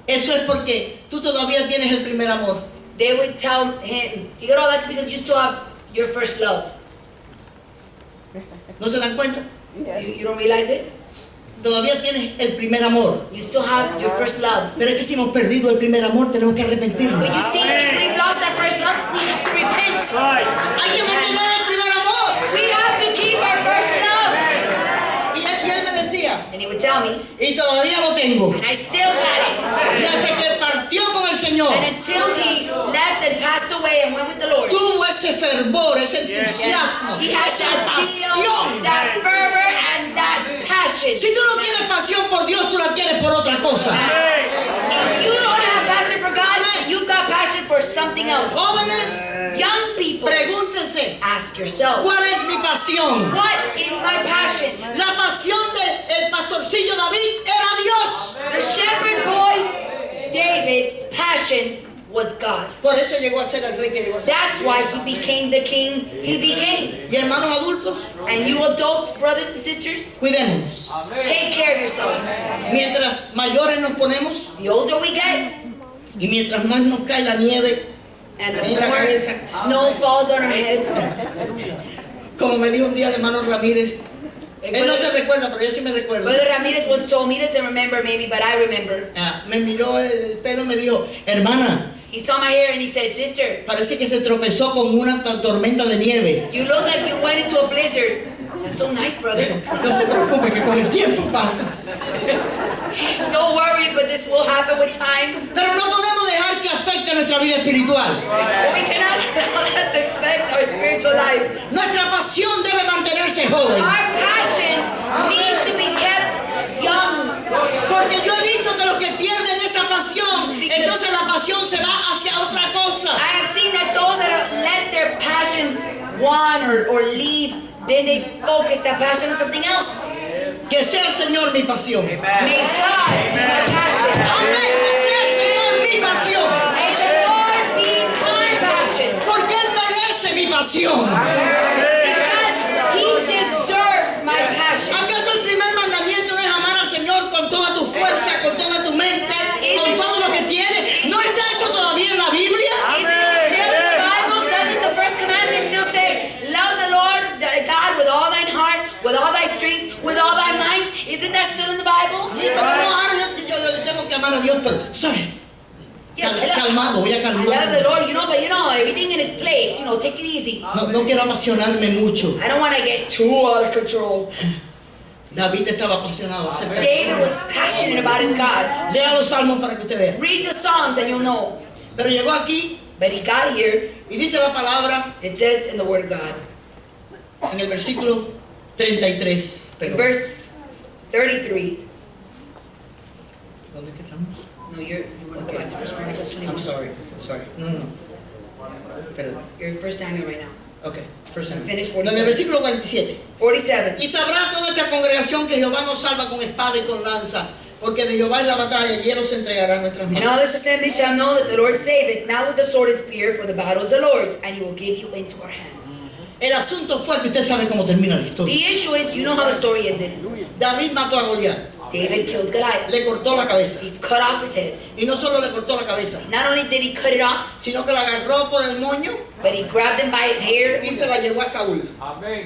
eso es porque tú todavía tienes el primer amor.
they would tell him, Figueroa, that's because you still have your first love.
¿No se dan cuenta?
You don't realize it?
Todavía tienes el primer amor.
You still have your first love.
Pero es que si hemos perdido el primer amor, tenemos que arrepentirnos.
But you see, if we've lost our first love, we have to repent.
Hay que mantener el primer amor.
We have to keep our first love.
Y él me decía,
And he would tell me,
y todavía lo tengo.
and I still got it.
Y hasta que partió con el Señor,
And until he left and passed away and went with the Lord,
tuvo ese fervor, ese entusiasmo,
he had
esa
that zeal,
pasión.
that fervor, and that passion.
Si tú no tienes pasión por Dios, tú la tienes por otra cosa.
If you don't have passion for God, you've got passion for something else.
Jóvenes,
Young people,
pregúntense,
ask yourself,
¿cuál es mi pasión?
what is my passion?
La pasión del pastorcillo David era Dios.
The shepherd boy's David's passion was God.
Por eso llegó a ser el rey que llegó a ser.
That's why he became the king he became.
Y hermanos adultos,
And you adults, brothers and sisters,
cuidémonos.
take care of yourselves.
Mientras mayores nos ponemos
The older we get,
y mientras más nos cae la nieve,
and the
en la
more
cabeza,
snow falls on our head.
como me dijo un día el hermano Ramírez, él no se recuerda, pero yo sí me recuerdo.
Brother Ramirez once told me, he doesn't remember maybe, but I remember.
Me miró el pelo y me dijo, hermana,
He saw my hair and he said, sister,
parece que se tropezó con una tormenta de nieve.
you look like you went into a blizzard. That's so nice, brother.
No se preocupe que con el tiempo pasa.
Don't worry, but this will happen with time.
Pero no podemos dejar que afecte nuestra vida espiritual.
But we cannot allow that to affect our spiritual life.
Nuestra pasión debe mantenerse joven.
Our passion needs to be kept young.
Porque yo he visto que los que pierden esa pasión, entonces la pasión se va hacia otra cosa.
I have seen that those that have let their passion wander or leave, then they focus that passion on something else.
Que sea el Señor mi pasión.
May God be my passion.
Amén. Que sea el Señor mi pasión.
May the Lord be my passion.
Porque Él merece mi pasión.
Because He deserves my passion.
¿Acaso el primer mandamiento es amar al Señor con toda tu fuerza, con toda tu mente, con todo lo que tienes? ¿No está eso todavía en la Biblia?
Isn't it still in the Bible? Doesn't the first commandment still say, love the Lord God with all thine heart, with all thy strength, with all thy mind? Isn't that still in the Bible?
Sí, pero no, ahora yo tengo que amar a Dios, pero, ¿sabes?
Yes, I love-
calmado, voy a
I love the
calmarme.
Lord, but everything in His place. Take it easy.
No quiero apasionarme mucho.
I don't want to get too out of control.
David estaba apasionado acerca de
David was
eso.
passionate about his God.
Lea los salmos para que usted vea.
Read the Psalms and you'll know.
Pero llegó aquí
But he got here.
y dice la palabra
It says in the Word of God,
en el versículo 33.
in
Perdón.
verse 33.
¿Dónde es que estamos?
No, you want to go back to 1 Chronicles
I'm
21.
sorry. No. Perdón.
You're in 1 Samuel right now.
Ok, first time.
Finish
No, en el
47.
versículo 47.
47.
Y sabrá toda esta congregación que Jehová nos salva con espada y con lanza, porque de Jehová es la batalla y él nos entregará en nuestras
And
manos.
all this assembly shall know that the Lord saveth, not with the sword and spear, for the battle is the Lord's, and He will give you into our hands.
El asunto fue que usted sabe cómo termina la historia.
The issue is, you know how the story ended.
David mató a Goliat,
David killed Goliath.
le cortó la cabeza.
He cut off his head.
Y no solo le cortó la cabeza,
Not only did he cut it off,
sino que la agarró por el moño
but he grabbed him by his hair
y se la llevó a Saúl.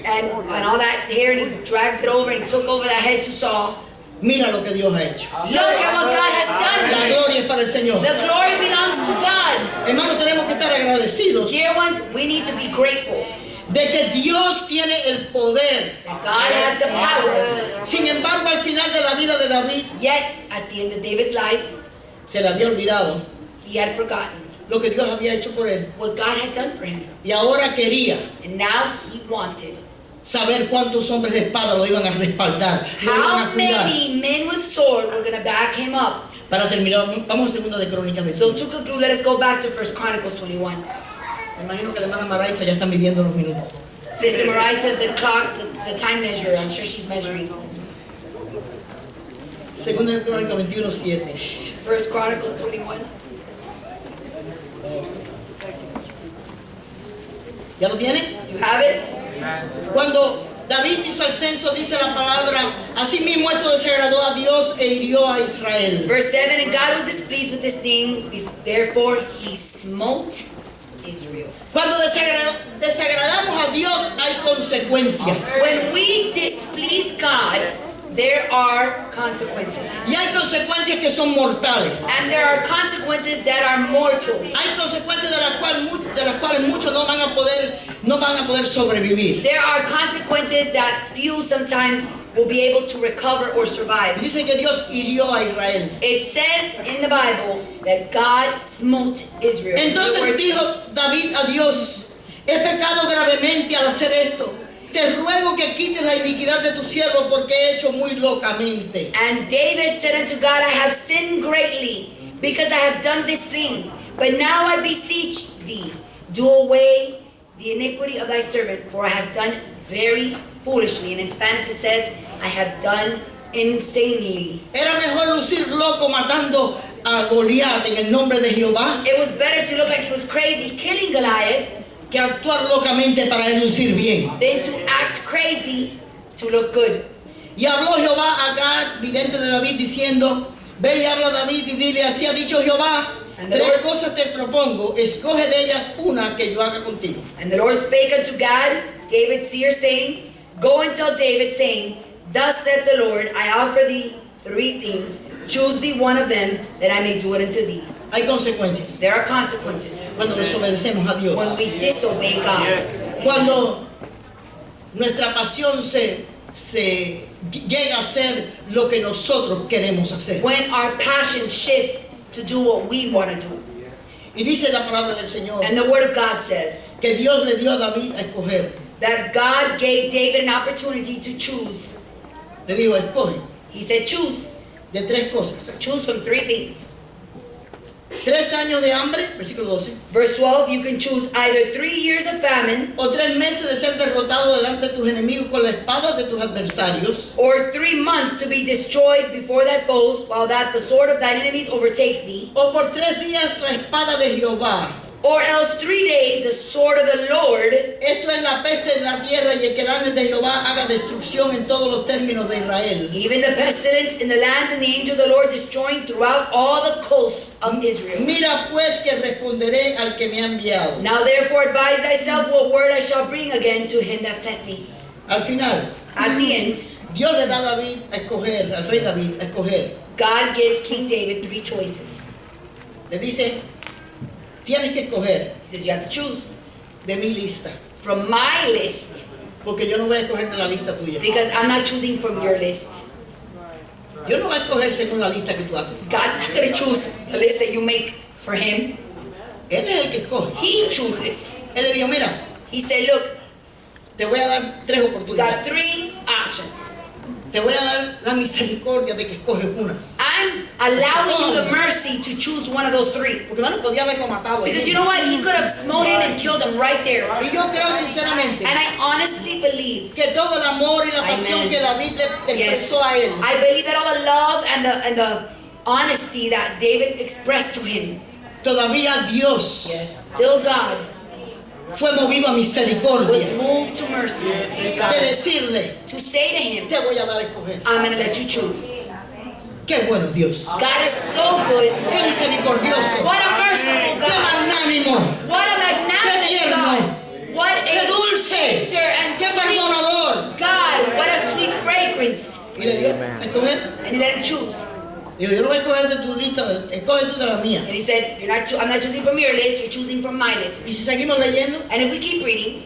and all that hair, and he dragged it over and he took over that head to Saul.
Mira lo que Dios ha hecho.
Look at what God has
La
done.
gloria es para el Señor.
The glory belongs to God.
Hermanos, tenemos que estar agradecidos
Dear ones, we need to be grateful
de que Dios tiene el poder.
that God has the power.
Sin embargo, al final de la vida de David,
Yet, at the end of David's life,
se le había olvidado
he had forgotten
lo que Dios había hecho por él.
what God had done for him.
Y ahora quería
And now he wanted.
saber cuántos hombres de espada lo iban a respaldar, lo iban a
How
cuidar.
many men with sword were going to back him up?
Para terminar, vamos a segunda de Crónicas
So
21.
to conclude, let us go back to 1 Chronicles 21.
Me imagino que la hermana Maraiza ya está midiendo los minutos.
Sister Mariah says the clock, the time measure, I'm sure she's measuring.
Segunda de Crónicas 21, 7.
1 Chronicles 21.
¿Ya lo tiene?
You have it?
Cuando David hizo el censo, dice la palabra, asimismo esto desagradó a Dios e hirió a Israel.
Verse 7, and God was displeased with this thing, therefore he smote Israel.
Cuando desagradamos a Dios hay consecuencias.
When we displease God, there are consequences.
Y hay consecuencias que son mortales.
And there are consequences that are mortal.
Hay consecuencias de las cuales muchos no van a poder sobrevivir.
There are consequences that few sometimes will be able to recover or survive.
Dice que Dios hirió a Israel.
It says in the Bible that God smote Israel.
Entonces dijo David a Dios, he pecado gravemente al hacer esto. Te ruego que quites la iniquidad de tu siervo porque he hecho muy locamente.
And David said unto God, I have sinned greatly because I have done this thing. But now I beseech thee, do away the iniquity of thy servant, for I have done very foolishly. And in Spanish it says, I have done insanely.
Era mejor lucir loco matando a Goliat en el nombre de Jehová
It was better to look like he was crazy killing Goliath
que actuar locamente para él lucir bien.
than to act crazy to look good.
Y habló Jehová a Gad, vidente de David, diciendo, ve y habla a David y dile, así ha dicho Jehová,
And the
tres
Lord-
cosas te propongo, escoge de ellas una que yo haga contigo.
And the Lord spake unto Gad, David's seer, saying, Go and tell David, saying, Thus saith the Lord, I offer thee 3 things. Choose thee one of them, that I may do it unto thee.
Hay consecuencias
There are consequences
cuando desobedecemos a Dios.
when we disobey God.
Cuando nuestra pasión se llega a ser lo que nosotros queremos hacer.
When our passion shifts to do what we want to do.
Y dice la palabra del Señor
And the Word of God says
que Dios le dio a David a escoger.
that God gave David an opportunity to choose.
Le dijo, escoge
He said, choose.
de tres cosas.
Choose from 3 things.
3 años de hambre, versículo 12,
Verse 12, you can choose either 3 years of famine
o 3 meses de ser derrotado delante de tus enemigos con la espada de tus adversarios,
or 3 months to be destroyed before thy foes, while that the sword of thine enemies overtake thee,
o por 3 días la espada de Jehová.
or else 3 days the sword of the Lord,
Esto es la peste en la tierra y el que el ángel de Jehová haga destrucción en todos los términos de Israel.
even the pestilence in the land, and the angel of the Lord destroying throughout all the coasts of Israel.
Mira pues que responderé al que me ha enviado.
Now therefore advise thyself what word I shall bring again to him that sent me.
Al final,
At the end,
Dios le da a David a escoger, al rey David a escoger.
God gives King David 3 choices.
Le dice, tienes que escoger
He says, you have to choose
de mi lista,
from my list,
porque yo no voy a escoger de la lista tuya.
because I'm not choosing from your list.
Yo no voy a escoger según la lista que tú haces.
God's not going to choose the list that you make for him.
Él es el que escoge.
He chooses.
Él le dijo, mira,
He said, look,
te voy a dar 3
you
oportunidades.
got 3 options.
Te voy a dar la misericordia de que escoges unas.
I'm allowing you the mercy to choose one of those 3.
Porque no podía haberlo matado.
Because
ahí.
you know what? He could have smote him and killed him right there.
Y yo creo sinceramente
And I honestly believe,
que todo el amor y la pasión
Amen.
que David le
yes,
expresó a él,
I believe that all the love and the honesty that David expressed to him,
todavía Dios
still God
fue movido a
was
misericordia
moved to mercy and
de
God
decirle,
to say to him,
te voy a dar a escoger.
I'm going to let you choose.
Qué bueno Dios.
God is so good.
Qué misericordioso.
What a merciful
Qué
God.
magnánimo.
What a magnanimous
Qué tierno.
God. What
Qué
a
dulce.
tender and
Qué
sweet
perdonador.
God. What a sweet fragrance.
Y le dio a escoger.
And he let him choose.
Digo, yo no voy a escoger de tu lista, escoge tú de la mía.
And he said, I'm not choosing from your list, you're choosing from my list.
Y si seguimos leyendo,
And if we keep reading,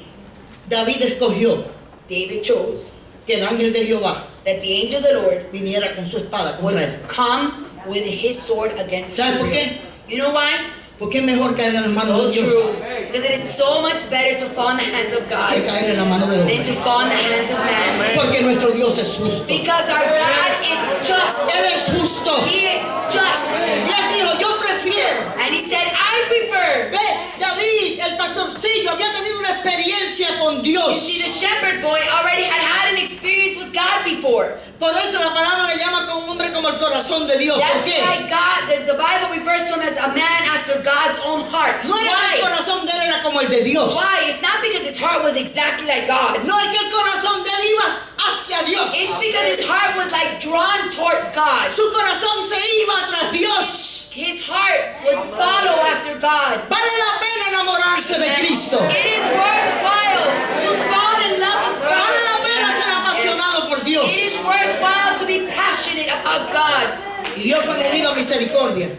David escogió
David chose
que el ángel de Jehová
that the angel of the Lord
viniera con su espada contra él.
would come with his sword against
¿Sabes por
Israel.
qué?
You know why?
Porque es mejor caer en las manos
So
de Dios
true. Because it is so much better to fall in the hands of
que
God
caer en las manos del
than
hombre.
to fall in the hands of man.
Porque nuestro Dios es justo.
Because our God is just.
Él es justo.
He is just.
Y él dijo, yo prefiero.
And he said, I prefer.
Ve, David, el pastorcillo, había tenido una experiencia con
You see,
Dios.
the shepherd boy already had an experience with God before.
Por eso la palabra le llama como un hombre como el corazón de Dios. ¿Por
That's
qué?
why God, the Bible refers to him as a man after God's own heart.
No era que el
Why?
corazón de él era como el de Dios.
Why? It's not because his heart was exactly like God's.
No es que el corazón de él iba hacia Dios.
It's because his heart was like drawn towards God.
Su corazón se iba tras Dios.
His heart would follow after God.
Vale la pena enamorarse de Cristo.
It is worthwhile to fall in love with
Vale la pena
Christ.
ser apasionado por Dios.
It is worthwhile to be passionate about God.
Y Dios fue movido a misericordia.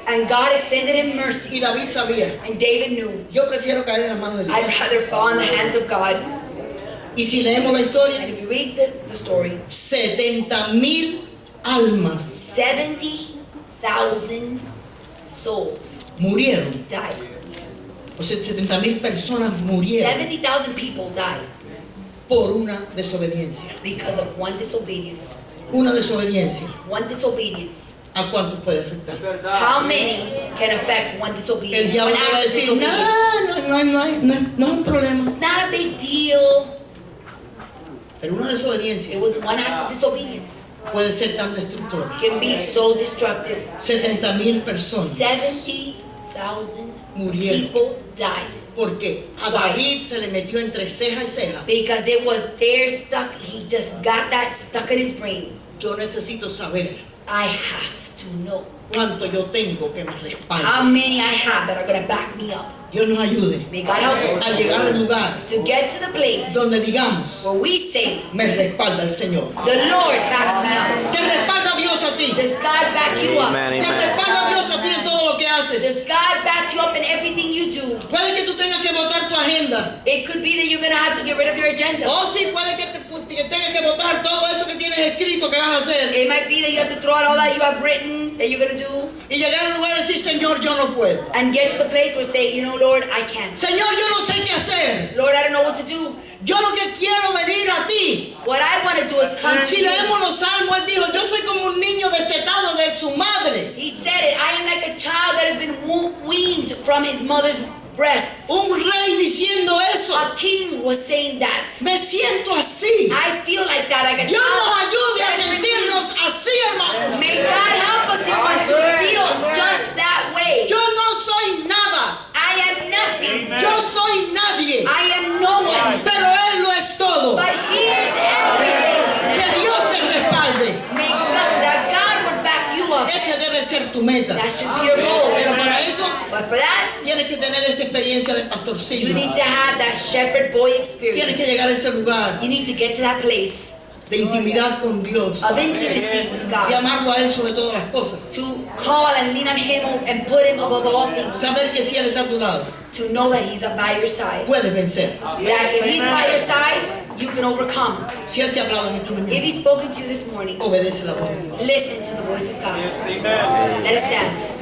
And God extended him mercy.
Y David sabía,
And David knew,
yo prefiero caer en las manos de Dios.
I'd rather fall in the hands of God.
Y si leemos la
And
historia,
if you read the story,
70,000 almas
70,000 souls
murieron.
died.
O sea, 70,000 personas murieron
70,000 people died
por una desobediencia.
because of one disobedience.
Una desobediencia.
One disobedience.
¿A cuántos puede afectar?
How many can affect one disobedience?
El diablo
One
te va a
act of
decir, no,
disobedience.
no es un problema.
It's not a big deal.
Pero una desobediencia
It was one act of disobedience.
puede ser tan destructora.
Can be so destructive.
70,000 personas
70,000
murieron.
people died
Porque a David se le metió entre ceja y ceja.
because it was there stuck. He just got that stuck in his brain.
Yo necesito saber
I have to know
cuánto yo tengo que me
how
respalde.
many I have that are going to back me up.
Dios nos ayude
May God help
a
us
llegar al lugar
to get to the place
donde digamos,
where we say,
me respalda el Señor.
the Lord backs me up.
Te respalda Dios a ti.
Does God back you up?
Amen,
Te
amen.
respalda Dios a ti en todo lo que haces.
Does God back you up in everything you do?
Puede que tú tengas que votar tu agenda.
It could be that you're going to have to get rid of your agenda.
O sí, puede que tengas que votar todo eso que tienes escrito que vas a hacer.
It might be that you have to throw out all that you have written that you're going to do
Y llegar al lugar y decir, Señor, yo no puedo.
and get to the place where say, you know, Lord, I can't.
Señor, yo no sé qué hacer.
Lord, I don't know what to do.
Yo lo que quiero venir a ti.
What I want to do is come to
Si
you.
leemos los salmos, él dijo, yo soy como un niño destetado de su madre.
He said it. I am like a child that has been weaned from his mother's breast.
Un rey diciendo eso.
A king was saying that.
Me siento así.
I feel like that. Like a
Dios nos
child.
ayude a sentirnos así, hermano.
May God help us to feel just that way.
Yo no soy nada.
I am nothing.
Yo soy nadie.
I am no one.
Pero Él lo es todo.
But He is everything.
Que Dios te respalde.
May God, that God would back you up.
Ese debe ser tu meta.
That should be your goal.
Pero para eso
But for that,
tienes que tener esa experiencia de
you
pastorcillo.
need to have that shepherd boy
Tienes que
experience.
llegar a ese lugar
You need to get to that place
de intimidad con Dios,
of intimacy with
de
God,
amarlo a Él sobre todas las cosas.
to call and lean on Him and put Him above all things,
Saber que si Él está a tu lado,
to know that He's by your side.
puedes vencer.
That if He's by your side, you can overcome.
Si Él te ha hablado en esta
If
mañana,
He's spoken to you this morning,
obedece la voz de Dios.
listen to the voice of God.
Yes, amen.
Let us stand.